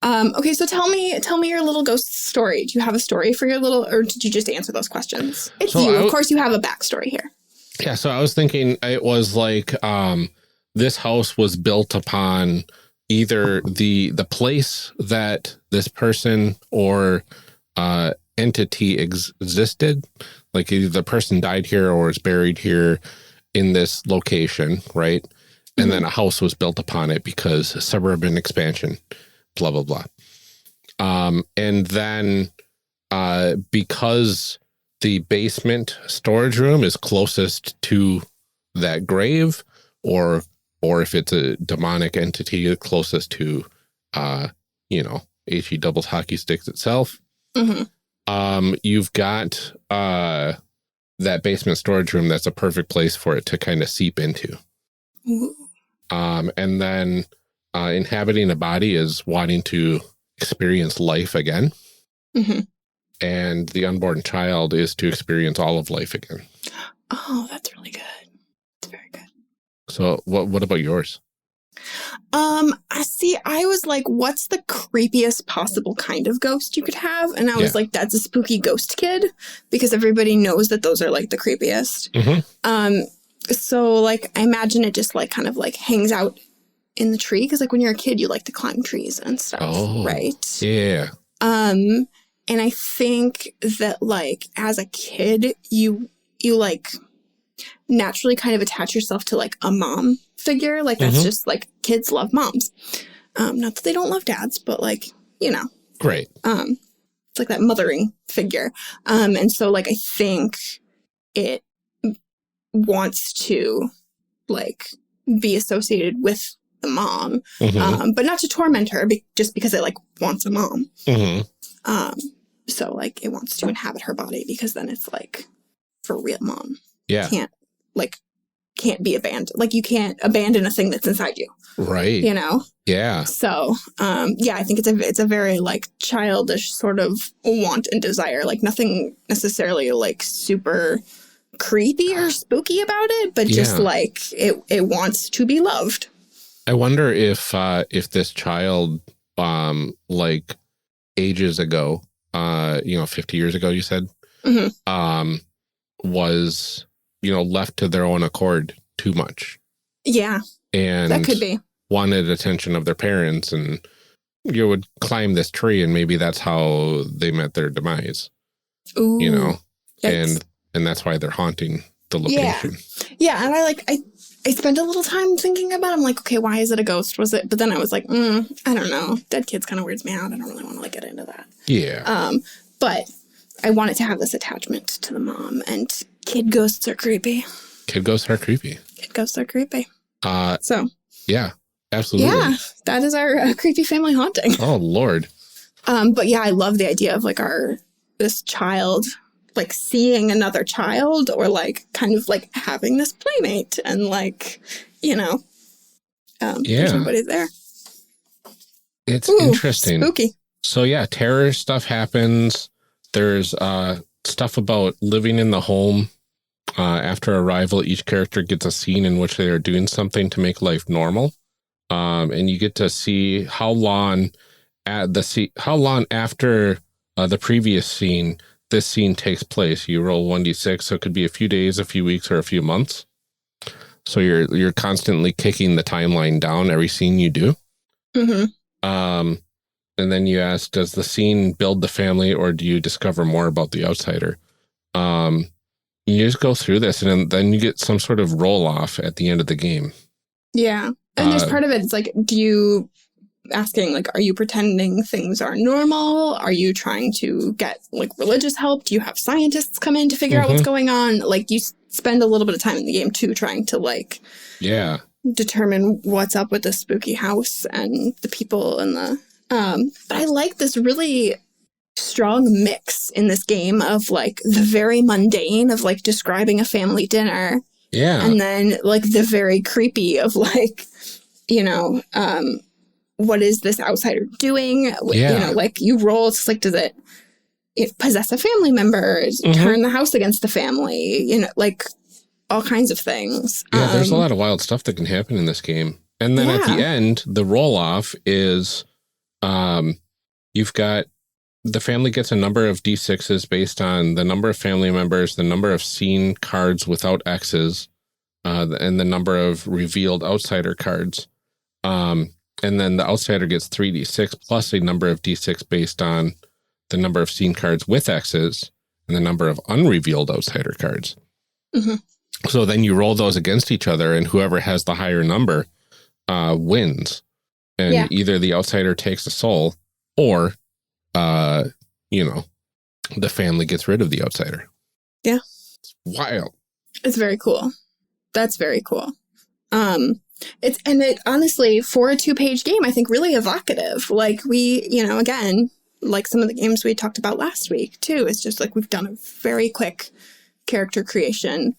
Okay, so tell me your little ghost story. Do you have a story for your little, or did you just answer those questions? It's so you. Of course, you have a backstory here. Yeah, so I was thinking it was like this house was built upon either the place that this person or entity existed, like either the person died here or is buried here in this location, right? And then a house was built upon it because suburban expansion, blah, blah, blah. And then because the basement storage room is closest to that grave, or if it's a demonic entity, closest to, HE doubles hockey sticks itself. You've got that basement storage room. That's a perfect place for it to kind of seep into. Ooh. And then inhabiting a body is wanting to experience life again. And the unborn child is to experience all of life again. Oh, that's really good. That's very good. So what about yours? I was like, what's the creepiest possible kind of ghost you could have? And I was like, that's a spooky ghost kid, because everybody knows that those are like the creepiest. So like, I imagine it just like kind of like hangs out in the tree, because like when you're a kid, you like to climb trees and stuff, right? Yeah. And I think that like as a kid, you like naturally kind of attach yourself to like a mom figure. Like that's just like kids love moms. Not that they don't love dads, but like, Great. It's like that mothering figure. And so like I think it wants to like be associated with the mom, but not to torment her, just because it like wants a mom. So like it wants to inhabit her body, because then it's like for real mom. Yeah. Can't be abandoned. Like you can't abandon a thing that's inside you. Right. Yeah. So, I think it's a very like childish sort of want and desire, like nothing necessarily like super creepy or spooky about it, but just like it wants to be loved. I wonder if this child, like ages ago, 50 years ago, you said, was, left to their own accord too much. Yeah. And that could be. Wanted attention of their parents, and you would climb this tree, and maybe that's how they met their demise. Ooh. Yikes. And that's why they're haunting the location. Yeah. And I spent a little time thinking about it. I'm like, okay, why is it a ghost? Was it? But then I was like, I don't know. Dead kids kind of weirds me out. I don't really want to like get into that. Yeah. But I wanted to have this attachment to the mom, and kid ghosts are creepy. Kid ghosts are creepy. So. Yeah, absolutely. Yeah, that is our creepy family haunting. Oh, Lord. But yeah, I love the idea of like this child like seeing another child, or like kind of like having this playmate, and like, there's nobody there. It's interesting. Spooky. So yeah, terror stuff happens. There's stuff about living in the home. After arrival, each character gets a scene in which they are doing something to make life normal. And you get to see how long after the previous scene this scene takes place. You roll 1d6, so it could be a few days, a few weeks, or a few months. So you're constantly kicking the timeline down every scene you do. And then you ask, does the scene build the family, or do you discover more about the outsider? You just go through this, and then you get some sort of roll off at the end of the game. Yeah. And there's part of it, it's like, are you pretending things are normal? Are you trying to get like religious help? Do you have scientists come in to figure out what's going on? Like you spend a little bit of time in the game too, trying to like determine what's up with the spooky house and the people and the but I like this really strong mix in this game of like the very mundane of like describing a family dinner. Yeah. And then like the very creepy of like, what is this outsider doing? Like you roll, it's like, does it possess a family member, turn the house against the family, like all kinds of things. Yeah, there's a lot of wild stuff that can happen in this game. And then at the end, the roll off is, you've got the family gets a number of D6s based on the number of family members, the number of seen cards without X's, and the number of revealed outsider cards. And then the outsider gets 3d6 plus a number of d6 based on the number of seen cards with X's and the number of unrevealed outsider cards. Mm-hmm. So then you roll those against each other, and whoever has the higher number wins. And either the outsider takes a soul, or, you know, the family gets rid of the outsider. Yeah. It's wild. It's very cool. That's very cool. It honestly, for a 2-page game, I think really evocative. Like we, you know, again, like some of the games we talked about last week too, it's just like we've done a very quick character creation,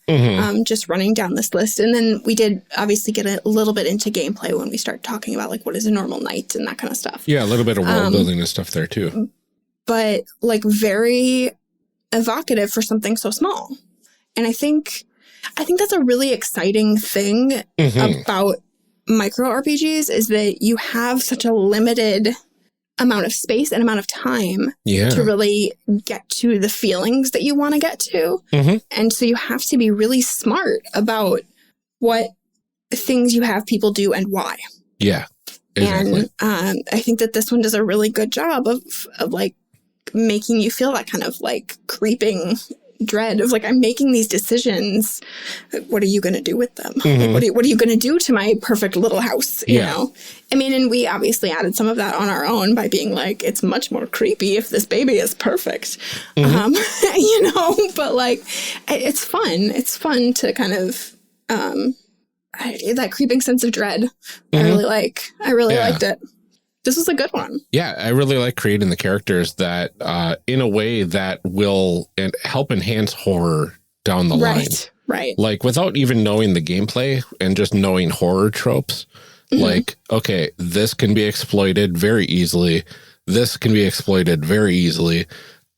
just running down this list. And then we did obviously get a little bit into gameplay when we start talking about like what is a normal night and that kind of stuff. Yeah, a little bit of world building and stuff there too. But like very evocative for something so small. And I think that's a really exciting thing about micro RPGs is that you have such a limited amount of space and amount of time to really get to the feelings that you want to get to. And so you have to be really smart about what things you have people do and why. Yeah, exactly. And I think that this one does a really good job of like making you feel that kind of like creeping dread of like, I'm making these decisions. What are you going to do with them? Like, what are you going to do to my perfect little house? You know? I mean, and we obviously added some of that on our own by being like, it's much more creepy if this baby is perfect. You know, but like, it's fun. It's fun to kind of, that creeping sense of dread. I really liked it. This was a good one. Yeah, I really like creating the characters that, in a way that will help enhance horror down the line. Right. Like without even knowing the gameplay and just knowing horror tropes. Like, okay, this can be exploited very easily. This can be exploited very easily.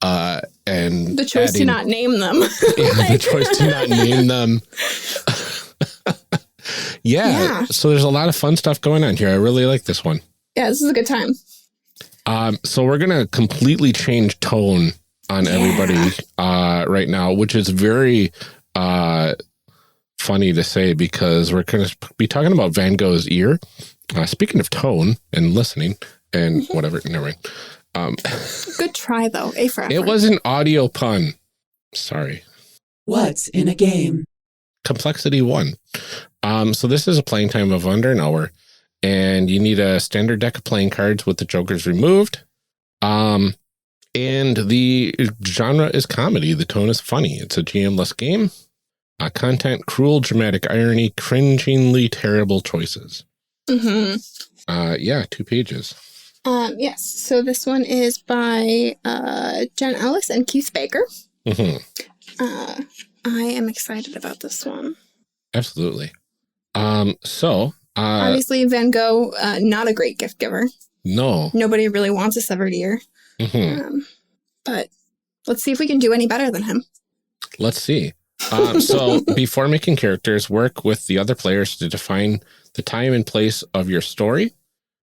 And the choice to not name them. The choice to not name them. So there's a lot of fun stuff going on here. I really like this one. Yeah, this is a good time. So we're going to completely change tone on everybody right now, which is very funny to say because we're going to be talking about Van Gogh's ear. Speaking of tone and listening and whatever, never mind. Good try, though. A for effort. It was an audio pun. Sorry. What's in a game? Complexity 1. So this is a playing time of under an hour. And you need a standard deck of playing cards with the jokers removed. And the genre is comedy. The tone is funny. It's a GM-less game. Content, cruel, dramatic irony, cringingly terrible choices. 2 pages. Yes. So this one is by Jenn, Ellis, and Keith Baker. I am excited about this one. Absolutely. Obviously, Van Gogh, not a great gift giver. No. Nobody really wants a severed ear. But let's see if we can do any better than him. Let's see. So before making characters, work with the other players to define the time and place of your story.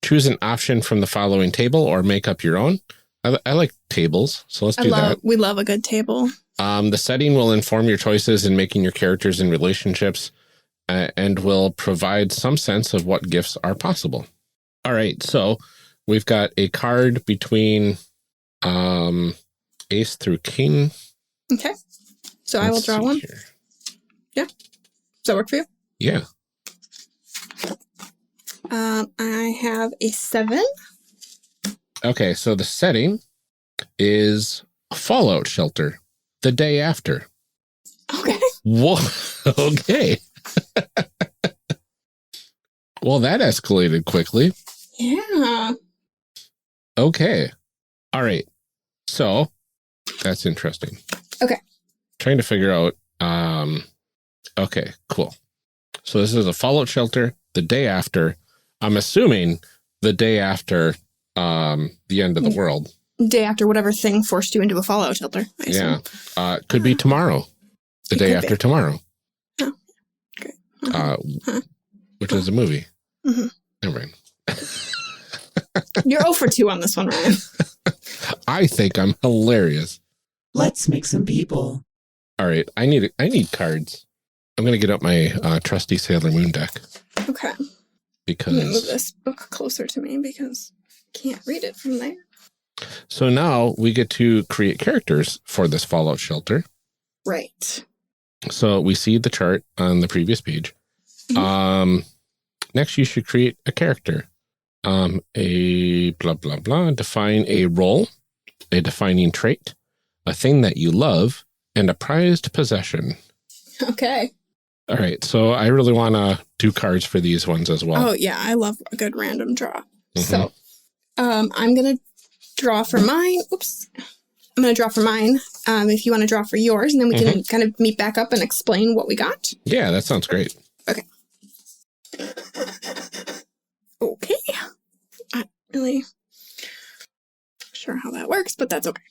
Choose an option from the following table or make up your own. I like tables, so let's do that. We love a good table. The setting will inform your choices in making your characters and relationships. And will provide some sense of what gifts are possible. All right, so we've got a card between ace through king. Okay, so I will draw one. Here. Yeah, does that work for you? Yeah. I have a 7. Okay, so the setting is a fallout shelter the day after. Okay. Whoa, okay. Well, that escalated quickly. Yeah. Okay. All right. So that's interesting. Okay. Trying to figure out. Okay, cool. So this is a fallout shelter the day after. I'm assuming the day after the end of the world. Day after whatever thing forced you into a fallout shelter. I assume. Yeah. Could be tomorrow. The day after tomorrow. Which is a movie. Never mind. You're 0 for 2 on this one, Ryan. I think I'm hilarious. Let's make some people. All right, I need cards. I'm gonna get up my trusty Sailor Moon deck Okay. I'm because gonna move this book closer to me because I can't read it from there. so now we get to create characters for this Fallout shelter. Right. So we see the chart on the previous page. Next, you should create a character. A blah, blah, blah. Define a role, a defining trait, a thing that you love, and a prized possession. Okay. All right. So I really want to do cards for these ones as well. Oh, yeah. I love a good random draw. So I'm going to draw for mine. Oops. I'm going to draw for mine if you want to draw for yours, and then we can kind of meet back up and explain what we got. Yeah, that sounds great. Okay. Okay. I'm not really sure how that works, but that's okay.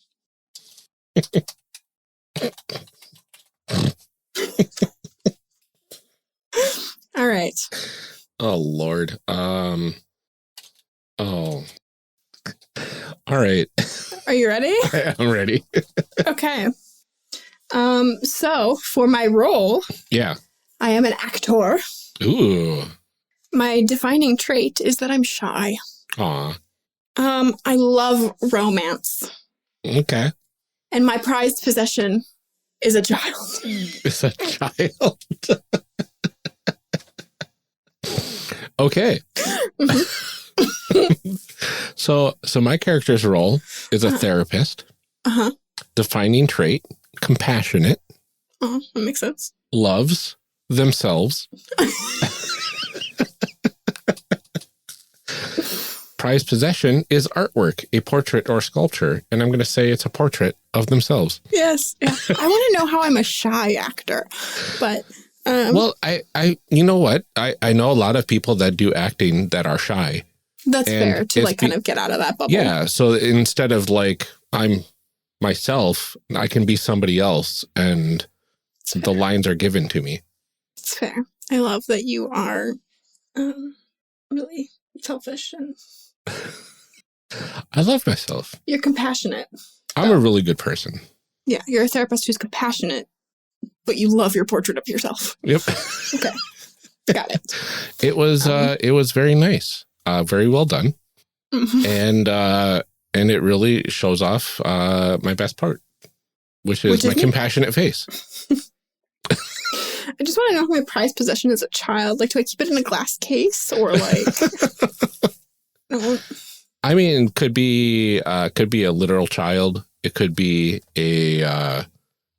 All right. Oh, Lord. Oh. All right. Are you ready? I'm ready. Okay. So for my role, Yeah. I am an actor. Ooh. My defining trait is that I'm shy. Aw. I love romance. Okay. And my prized possession is a child. It's a child. Okay. So my character's role is a therapist. Defining trait, compassionate, Oh, that makes sense. loves themselves. Prized possession is artwork, a portrait or sculpture, and I'm going to say it's a portrait of themselves. Yes. Yeah. I want to know how I'm a shy actor, but Well, I you know what? I know a lot of people that do acting that are shy. that's and fair to it's like kind of get out of that bubble. Yeah, so instead of like I'm myself, I can be somebody else, and the lines are given to me. It's fair. I love that you are really selfish and I love myself. you're compassionate. I'm a really good person. Yeah, you're a therapist who's compassionate, but you love your portrait of yourself. Yep. Okay. Got it. It was very nice. Very well done. And it really shows off my best part, which is my compassionate face. I just want to know if my prized possession is a child. Like, do I keep it in a glass case or like? No. I mean, could be a literal child. It could be a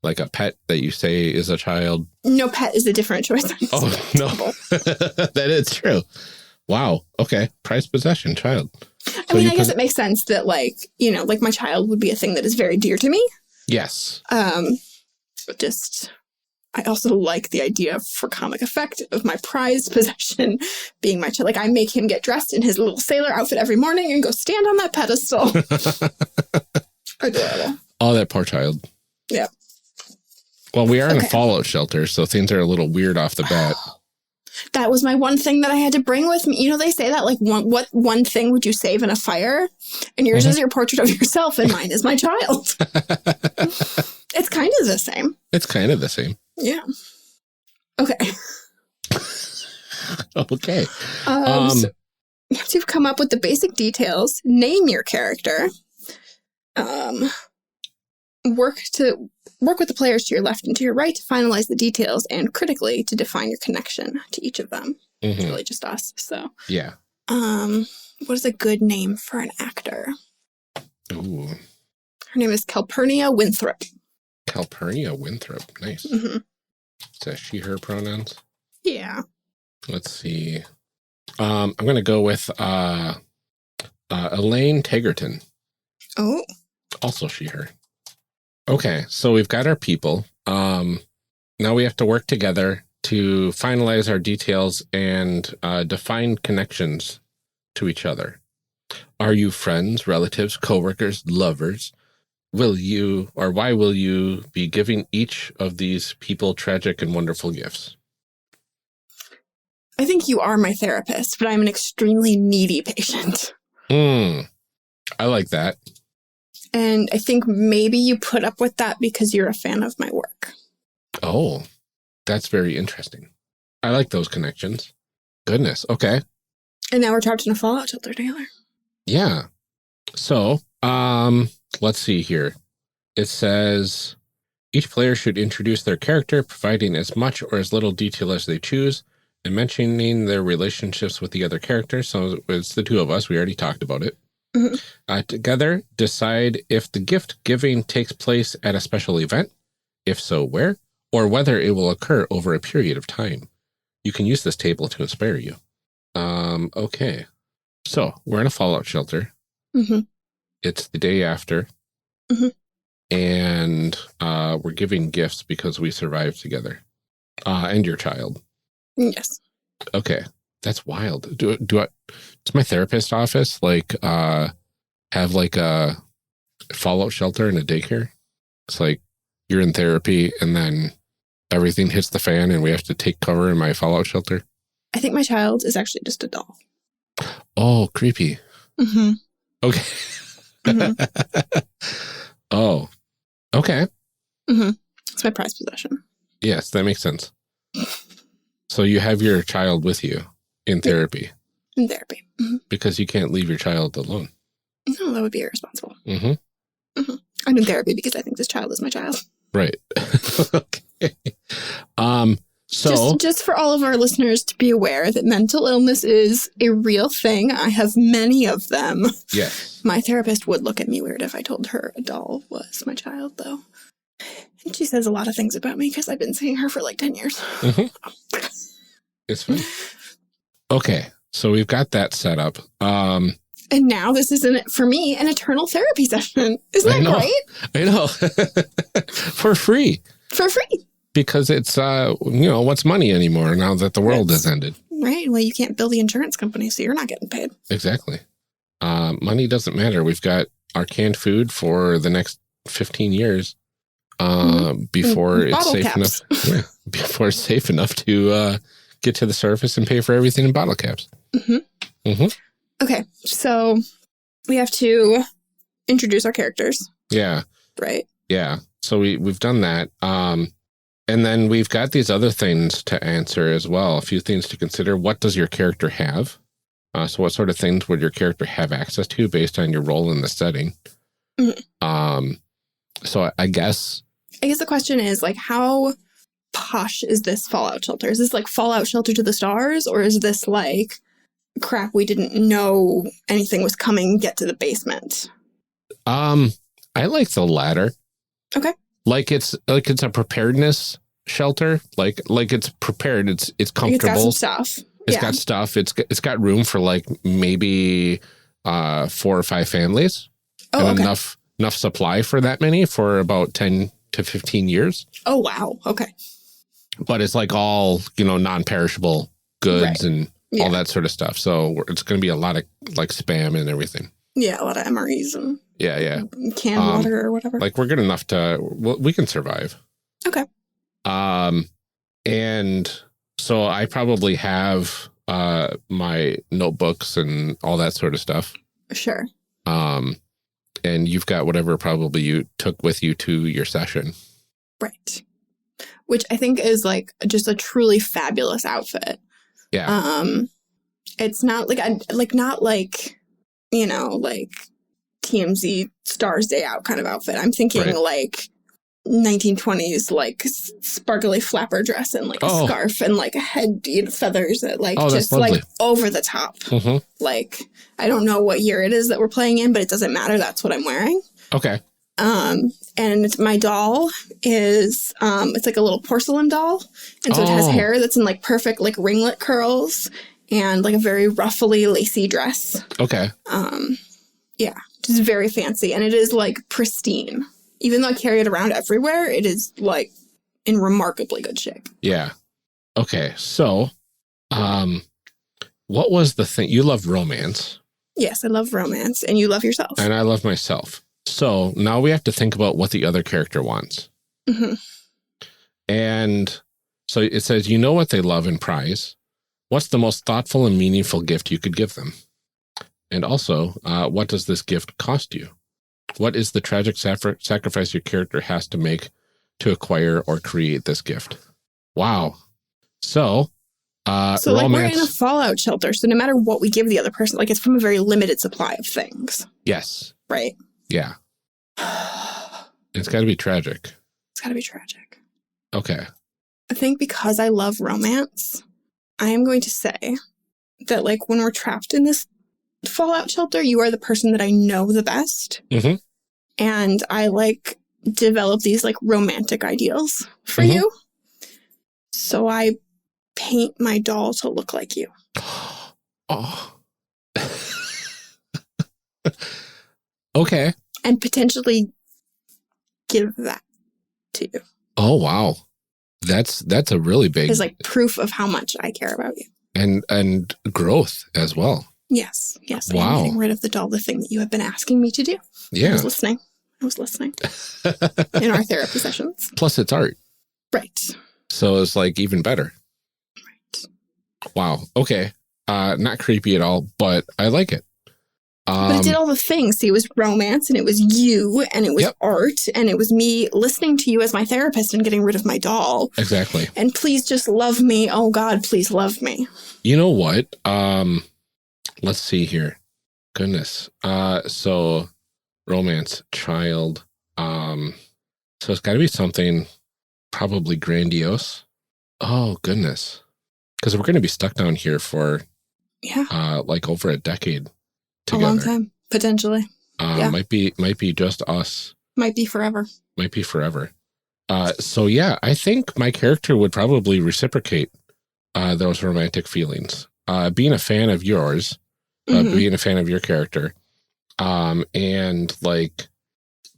like a pet that you say is a child. No, pet is a different choice. Oh no, that is true. Wow. Okay. Prized possession, child. So I mean, I guess it makes sense that like, you know, like my child would be a thing that is very dear to me. Yes. Just, I also like the idea for comic effect of my prized possession being my child. Like I make him get dressed in his little sailor outfit every morning and go stand on that pedestal. Adorable. Oh, that poor child. Yeah. Well, we are in a Fallout shelter, so things are a little weird off the bat. That was my one thing that I had to bring with me. You know, they say that like what one thing would you save in a fire? And yours is your portrait of yourself and mine is my child. It's kind of the same. It's kind of the same. Yeah. Okay. Okay. So once you've come up with the basic details, name your character. Work with the players to your left and to your right to finalize the details and critically to define your connection to each of them. It's really just us. So yeah. What is a good name for an actor? Ooh. Her name is Calpurnia Winthrop. Calpurnia Winthrop. Nice. Is that she, her pronouns? Yeah. Let's see. I'm going to go with Elaine Tagerton. Oh. Also she, her. Okay, so we've got our people. Now we have to work together to finalize our details and define connections to each other. Are you friends, relatives, coworkers, lovers? Why will you be giving each of these people tragic and wonderful gifts? I think you are my therapist, but I'm an extremely needy patient. I like that. And I think maybe you put up with that because you're a fan of my work. Oh, that's very interesting. I like those connections. Goodness. Okay. And now we're trapped in a fallout shelter together. Yeah. So, let's see here. It says each player should introduce their character, providing as much or as little detail as they choose, and mentioning their relationships with the other characters. So it's the two of us. We already talked about it. Together, decide if the gift giving takes place at a special event, if so, where, or whether it will occur over a period of time. You can use this table to inspire you. Okay. So we're in a fallout shelter. It's the day after. And we're giving gifts because we survived together. And your child. Yes. Okay. That's wild. Do I, does my therapist office like have like a fallout shelter and a daycare? It's like you're in therapy and then everything hits the fan and we have to take cover in my fallout shelter. I think my child is actually just a doll. Oh, creepy. Okay. Oh, okay. It's my prized possession. Yes, that makes sense. So you have your child with you in therapy. In therapy. Because you can't leave your child alone. No, that would be irresponsible. I'm in therapy because I think this child is my child. Right. Okay. So just for all of our listeners to be aware that mental illness is a real thing. I have many of them. Yes. My therapist would look at me weird if I told her a doll was my child, though. And she says a lot of things about me because I've been seeing her for like 10 years. It's fine. Okay. So we've got that set up. And now this is, for me, an eternal therapy session. Isn't that great? I know. For free. For free. Because it's, what's money anymore now that the world has ended. Right. Well, you can't bill the insurance company, so you're not getting paid. Exactly. Money doesn't matter. We've got our canned food for the next 15 years before it's safe enough. Yeah, before it's safe enough to get to the surface and pay for everything in bottle caps. Okay. So we have to introduce our characters. Yeah. Right. Yeah. So we've done that. And then we've got these other things to answer as well. A few things to consider. What does your character have? So what sort of things would your character have access to based on your role in the setting? So I guess the question is, like, how posh is this fallout shelter? Is this like fallout shelter to the stars? Or is this like, crap, we didn't know anything was coming, get to the basement? I like the latter. Okay. Like it's a preparedness shelter. Like it's prepared. It's comfortable. It's got some stuff. It's got stuff. It's got room for like maybe 4 or 5 families. Oh, and okay. enough supply for that many for about 10 to 15 years. Oh, wow. Okay. But it's like all, non-perishable goods and all that sort of stuff. So it's going to be a lot of like spam and everything. Yeah, a lot of MREs and canned water or whatever. Like we're good enough we can survive. Okay. And so I probably have my notebooks and all that sort of stuff. Sure. And you've got whatever probably you took with you to your session. Right. Which I think is like just a truly fabulous outfit. Yeah. It's not like, not like, like TMZ Stars Day Out kind of outfit. I'm thinking like 1920s, like sparkly flapper dress and like a scarf and like a head, feathers that like just like over the top. Like, I don't know what year it is that we're playing in, but it doesn't matter. That's what I'm wearing. Okay. And my doll is, it's like a little porcelain doll. And so it has hair that's in like perfect, like ringlet curls and like a very ruffly, lacy dress. Okay. Yeah, just very fancy. And it is like pristine. Even though I carry it around everywhere, it is like in remarkably good shape. Yeah. Okay. So, what was the thing? You love romance. Yes, I love romance. And you love yourself. And I love myself. So now we have to think about what the other character wants. And so it says, what they love and prize. What's the most thoughtful and meaningful gift you could give them? And also, what does this gift cost you? What is the tragic sacrifice your character has to make to acquire or create this gift? Wow. So like we're in a fallout shelter, so no matter what we give the other person, like it's from a very limited supply of things. Yes. Right? Yeah. It's got to be tragic. It's got to be tragic. Okay. I think because I love romance, I am going to say that like when we're trapped in this fallout shelter, you are the person that I know the best. Mm-hmm. And I like develop these like romantic ideals for you. So I paint my doll to look like you. Oh. Okay. And potentially give that to you. Oh, wow. That's a really big... It's like proof of how much I care about you. And growth as well. Yes. Wow. I'm getting rid of the doll, the thing that you have been asking me to do. Yeah. I was listening in our therapy sessions. Plus it's art. Right. So it's like even better. Right. Wow. Okay. Not creepy at all, but I like it. But it did all the things. See, it was romance, and it was you, and it was art, and it was me listening to you as my therapist and getting rid of my doll. Exactly. And please just love me. Oh, God, please love me. You know what? Let's see here. Goodness. So romance, child. So it's got to be something probably grandiose. Oh, goodness. Because we're going to be stuck down here for like over a decade. Together. A long time, potentially. Might be just us. Might be forever. So yeah, I think my character would probably reciprocate those romantic feelings. Being a fan of yours, being a fan of your character, and like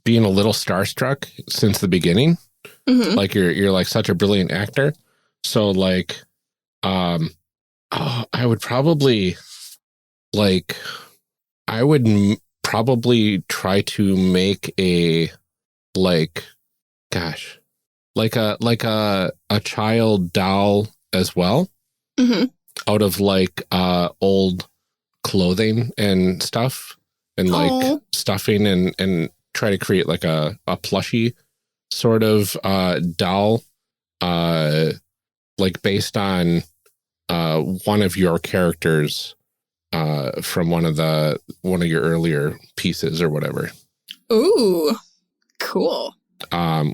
being a little starstruck since the beginning. Like you're like such a brilliant actor. So like, I would probably like. I would probably try to make a like a child doll as well, out of like old clothing and stuff, and like stuffing, and try to create like a plushie sort of doll, like based on one of your characters. From one of your earlier pieces or whatever. Ooh, cool.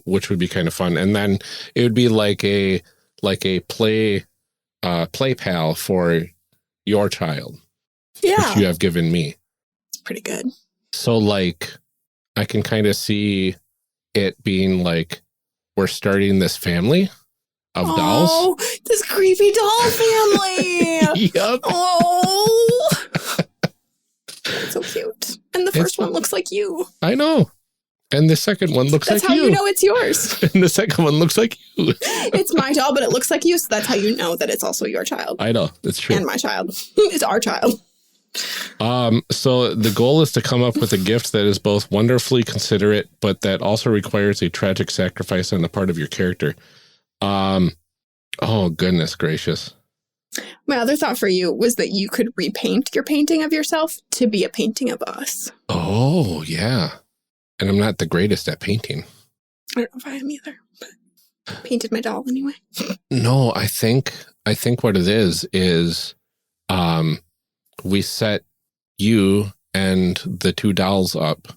Which would be kind of fun, and then it would be like a play pal for your child. Yeah, which you have given me. It's pretty good. So like, I can kind of see it being like we're starting this family of dolls. Oh, this creepy doll family. Yep. Oh. So cute. And the first one looks like you. I know. And the second one looks like you. That's how you know it's yours. And the second one looks like you. It's my doll, but it looks like you. So that's how you know that it's also your child. I know. It's true. And my child. It's our child. So the goal is to come up with a gift that is both wonderfully considerate, but that also requires a tragic sacrifice on the part of your character. Oh, goodness gracious. My other thought for you was that you could repaint your painting of yourself to be a painting of us. Oh, yeah. And I'm not the greatest at painting. I don't know if I am either, but I painted my doll anyway. No, I think what it is we set you and the two dolls up,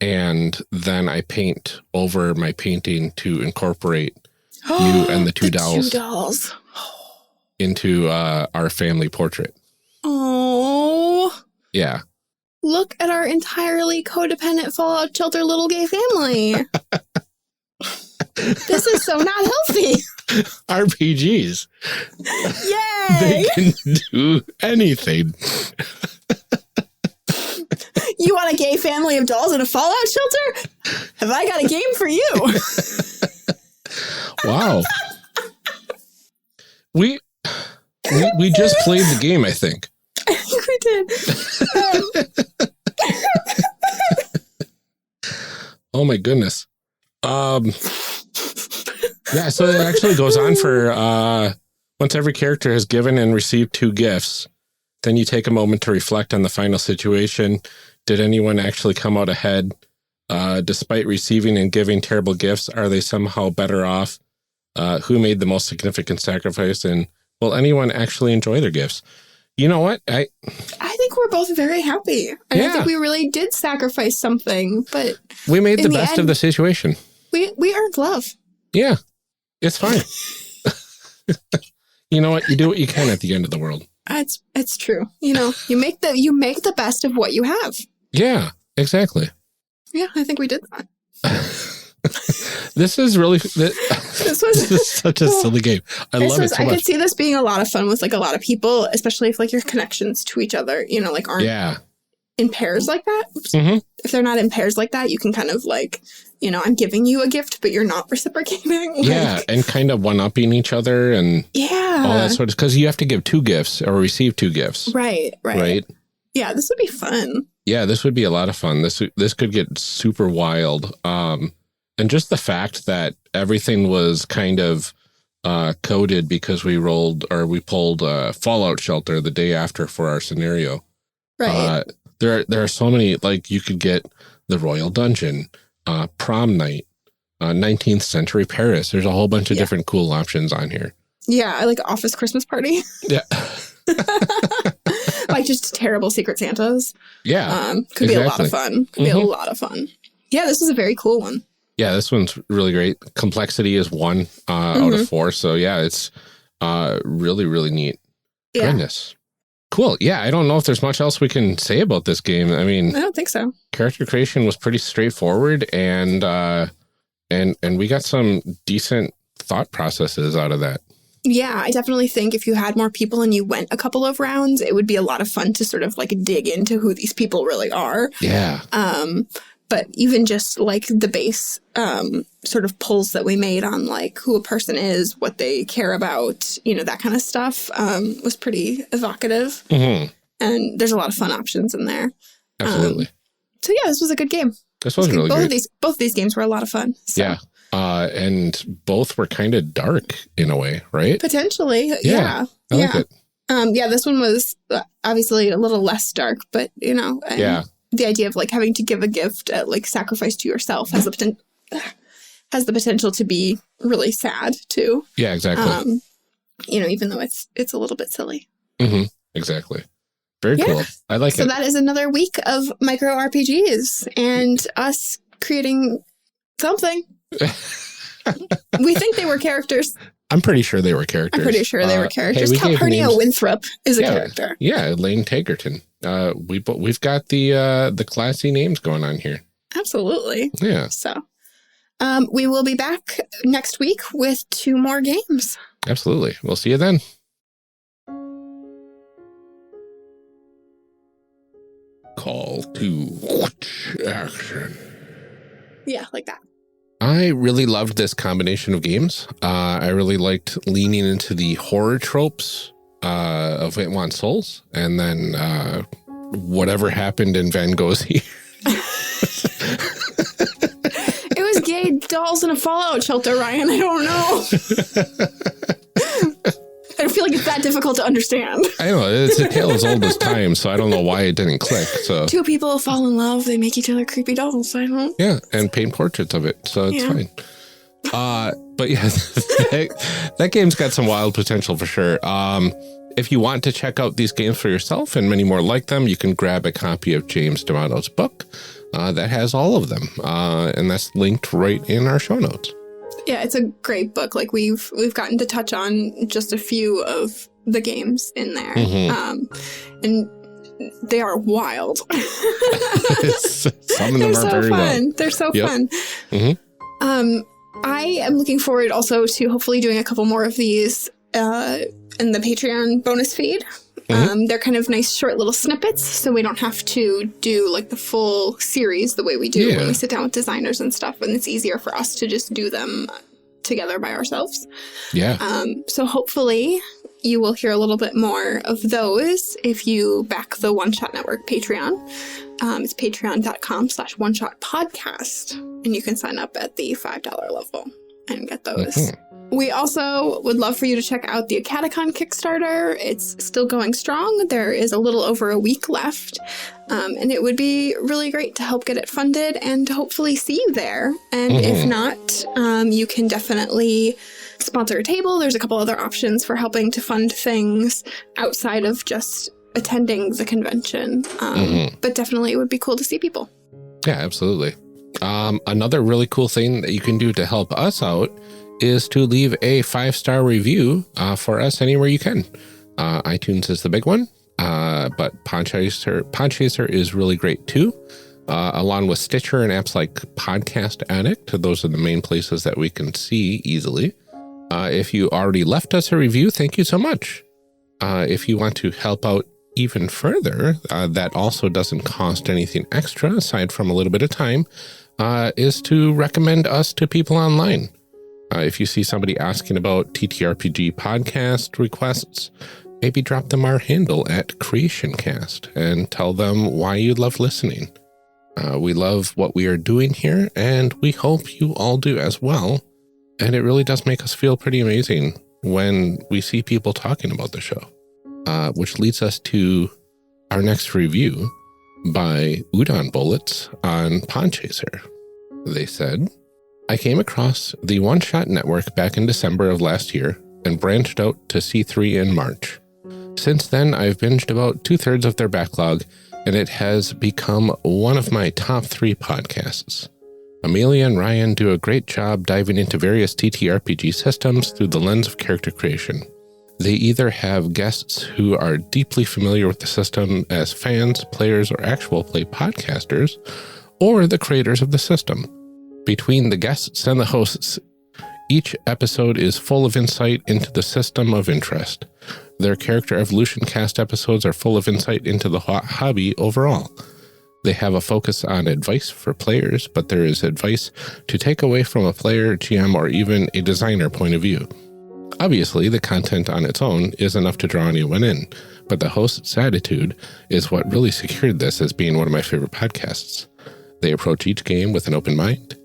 and then I paint over my painting to incorporate you and the two dolls into our family portrait. Oh. Yeah. Look at our entirely codependent Fallout Shelter little gay family. This is so not healthy. RPGs. Yay! They can do anything. You want a gay family of dolls in a Fallout shelter? Have I got a game for you? Wow. We just played the game, I think. I think we did. Oh my goodness. Yeah, so it actually goes on for once every character has given and received 2 gifts, then you take a moment to reflect on the final situation Did anyone actually come out ahead? Despite receiving and giving terrible gifts, are they somehow better off? Who made the most significant sacrifice? And will anyone actually enjoy their gifts? You know what? I think we're both very happy. I think we really did sacrifice something, but we made the best of the situation. We earned love. Yeah, it's fine. You know what? You do what you can at the end of the world. It's true. You know, you make the best of what you have. Yeah, exactly. Yeah, I think we did that. This is really this is such a silly game. I love it so much. I could see this being a lot of fun with like a lot of people, especially if like your connections to each other, you know, like aren't in pairs like that. Mm-hmm. If they're not in pairs like that, you can kind of like, you know, I'm giving you a gift, but you're not reciprocating. Yeah, and kind of one-upping each other and all that sort of, because you have to give 2 gifts or receive 2 gifts. Right. Yeah, this would be fun. Yeah, this would be a lot of fun. This could get super wild. And just the fact that everything was kind of coded because we pulled Fallout Shelter the day after for our scenario. Right. There are so many, like you could get the Royal Dungeon, Prom Night, 19th Century Paris. There's a whole bunch of different cool options on here. Yeah, I like Office Christmas Party. Yeah. Like just terrible Secret Santas. Yeah. Could be a lot of fun. Could be a lot of fun. Yeah, this is a very cool one. Yeah, this one's really great. Complexity is 1 out of 4. So yeah, it's really, really neat. Yeah. Goodness. Cool. Yeah, I don't know if there's much else we can say about this game. I mean, I don't think so. Character creation was pretty straightforward, and we got some decent thought processes out of that. Yeah, I definitely think if you had more people and you went a couple of rounds, it would be a lot of fun to sort of like dig into who these people really are. Yeah. But even just like the base sort of pulls that we made on like who a person is, what they care about, you know, that kind of stuff was pretty evocative. Mm-hmm. And there's a lot of fun options in there. Absolutely. So yeah, this was a good game. This was really good. Both of these games were a lot of fun. So. Yeah. And both were kind of dark in a way, right? Potentially. Yeah. I like it. Yeah, this one was obviously a little less dark, but you know, the idea of like having to give a gift at like sacrifice to yourself has the potential to be really sad too. Yeah, exactly. You know, even though it's a little bit silly. Mm-hmm. Exactly. Very cool. I like it. So that is another week of micro RPGs and us creating something. We think they were characters. I'm pretty sure they were characters. Hey, Calpurnia Winthrop is a character. Yeah, Elaine Tagerton. We've got the classy names going on here. Absolutely. Yeah. So we will be back next week with 2 more games. Absolutely. We'll see you then. Call to action. Yeah, like that. I really loved this combination of games. I really liked leaning into the horror tropes of It Wants Souls, and then whatever happened in Van Gogh's here. It was gay dolls in a Fallout shelter, Ryan. I don't know. I feel like it's that difficult to understand. I know. It's a tale as old as time, so I don't know why it didn't click. So 2 people fall in love. They make each other creepy dolls. I don't. Yeah, and paint portraits of it, so it's fine. But yeah, that game's got some wild potential for sure. If you want to check out these games for yourself and many more like them, you can grab a copy of James D'Amato's book that has all of them, and that's linked right in our show notes. Yeah, it's a great book. Like we've gotten to touch on just a few of the games in there, and they are wild. Some of them are very fun. They're so fun. Mm-hmm. I am looking forward also to hopefully doing a couple more of these in the Patreon bonus feed. They're kind of nice short little snippets, so we don't have to do like the full series the way we do when we sit down with designers and stuff, and it's easier for us to just do them together by ourselves. Yeah. So hopefully you will hear a little bit more of those if you back the One Shot Network Patreon. It's patreon.com/oneshotpodcast, and you can sign up at the $5 level and get those. We also would love for you to check out the AcadeCon Kickstarter. It's still going strong. There is a little over a week left. And it would be really great to help get it funded and to hopefully see you there. And if not, you can definitely sponsor a table. There's a couple other options for helping to fund things outside of just attending the convention. But definitely it would be cool to see people. Yeah, absolutely. Another really cool thing that you can do to help us out is to leave a 5-star review for us anywhere you can. iTunes is the big one, but Podchaser is really great too, along with Stitcher and apps like Podcast Addict. Those are the main places that we can see easily. If you already left us a review, thank you so much. If you want to help out even further, that also doesn't cost anything extra aside from a little bit of time, is to recommend us to people online. If you see somebody asking about TTRPG podcast requests, maybe drop them our handle at CreationCast and tell them why you love listening. We love what we are doing here, and we hope you all do as well. And it really does make us feel pretty amazing when we see people talking about the show, which leads us to our next review by Udon Bullets on Podchaser. They said, I came across the One Shot Network back in December of last year and branched out to C3 in March. Since then, I've binged about 2/3 of their backlog, and it has become one of my top 3 podcasts. Amelia and Ryan do a great job diving into various TTRPG systems through the lens of character creation. They either have guests who are deeply familiar with the system as fans, players, or actual play podcasters, or the creators of the system. Between the guests and the hosts, each episode is full of insight into the system of interest. Their character evolution cast episodes are full of insight into the hobby overall. They have a focus on advice for players, but there is advice to take away from a player, GM, or even a designer point of view. Obviously, the content on its own is enough to draw anyone in, but the host's attitude is what really secured this as being one of my favorite podcasts. They approach each game with an open mind,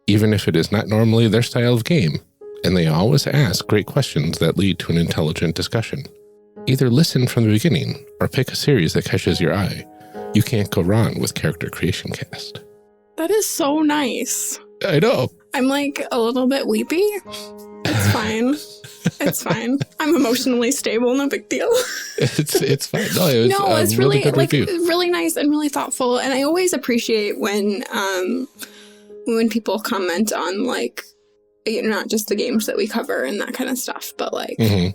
even if it is not normally their style of game, and they always ask great questions that lead to an intelligent discussion. Either listen from the beginning or pick a series that catches your eye. You can't go wrong with Character Creation Cast. That is so nice. I know. I'm like a little bit weepy. It's fine. It's fine. I'm emotionally stable. No big deal. It's fine. No, it's really good like review. Really nice and really thoughtful. And I always appreciate when people comment on like, you know, not just the games that we cover and that kind of stuff, but like, you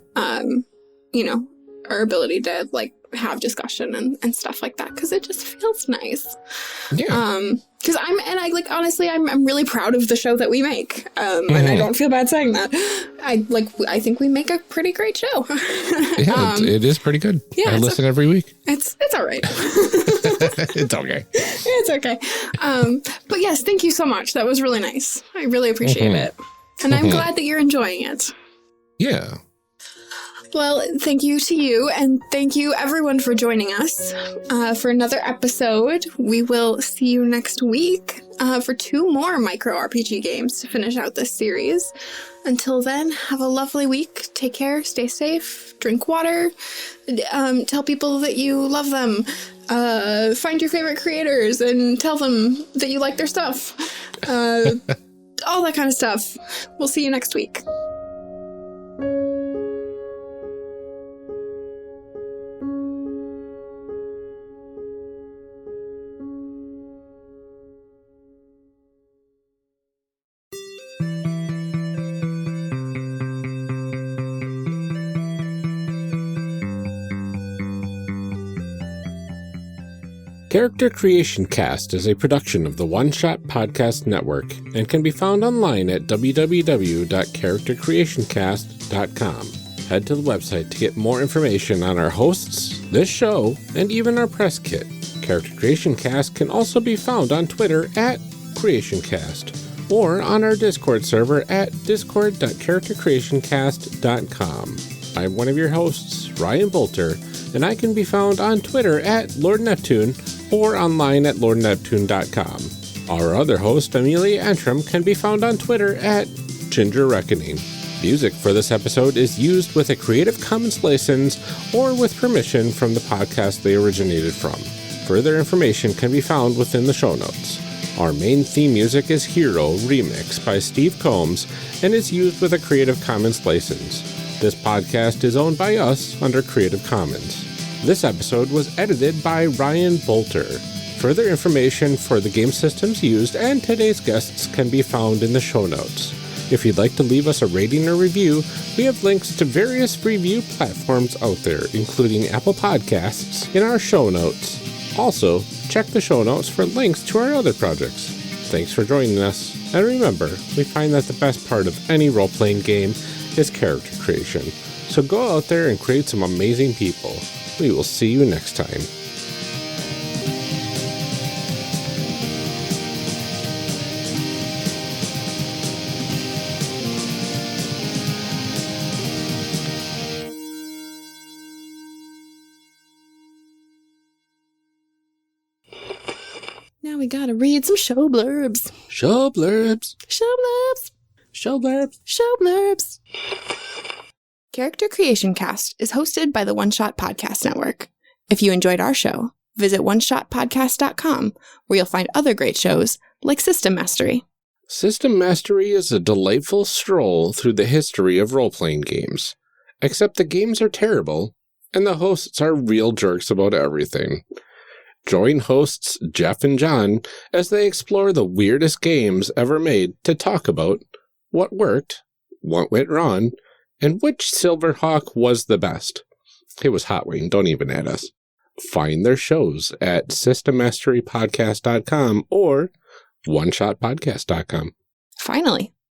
know, our ability to like have discussion and stuff like that, because it just feels nice. Yeah. Because honestly, I'm really proud of the show that we make, and I don't feel bad saying that. I think we make a pretty great show. Yeah, it is pretty good. Yeah, I listen every week. It's all right. It's okay. It's okay. But yes, thank you so much. That was really nice. I really appreciate it, and I'm glad that you're enjoying it. Yeah. Well, thank you to you, and thank you everyone for joining us for another episode. We will see you next week for 2 more micro RPG games to finish out this series. Until then, have a lovely week. Take care, stay safe, drink water, tell people that you love them, find your favorite creators and tell them that you like their stuff. All that kind of stuff. We'll see you next week. Character Creation Cast is a production of the One Shot Podcast Network and can be found online at www.charactercreationcast.com. Head to the website to get more information on our hosts, this show, and even our press kit. Character Creation Cast can also be found on Twitter at CreationCast or on our Discord server at discord.charactercreationcast.com. I'm one of your hosts, Ryan Bolter, and I can be found on Twitter at Lord Neptune or online at lordneptune.com. Our other host, Amelia and Ryan, can be found on Twitter at Ginger Reckoning. Music for this episode is used with a Creative Commons license or with permission from the podcast they originated from. Further information can be found within the show notes. Our main theme music is Hero Remix by Steve Combs and is used with a Creative Commons license. This podcast is owned by us under Creative Commons. This episode was edited by Ryan Bolter. Further information for the game systems used and today's guests can be found in the show notes. If you'd like to leave us a rating or review, we have links to various review platforms out there, including Apple Podcasts, in our show notes. Also, check the show notes for links to our other projects. Thanks for joining us, and remember, we find that the best part of any role-playing game is character creation. So go out there and create some amazing people. We will see you next time. Now we gotta read some show blurbs. Show blurbs. Show blurbs. Show blurbs. Show blurbs. Character Creation Cast is hosted by the One Shot Podcast Network. If you enjoyed our show, visit oneshotpodcast.com, where you'll find other great shows like System Mastery. System Mastery is a delightful stroll through the history of role-playing games. Except the games are terrible, and the hosts are real jerks about everything. Join hosts Jeff and John as they explore the weirdest games ever made to talk about what worked, what went wrong, and which Silverhawk was the best. It was Hot Wing, don't even add us. Find their shows at systemmasterypodcast.com or oneshotpodcast.com. Finally,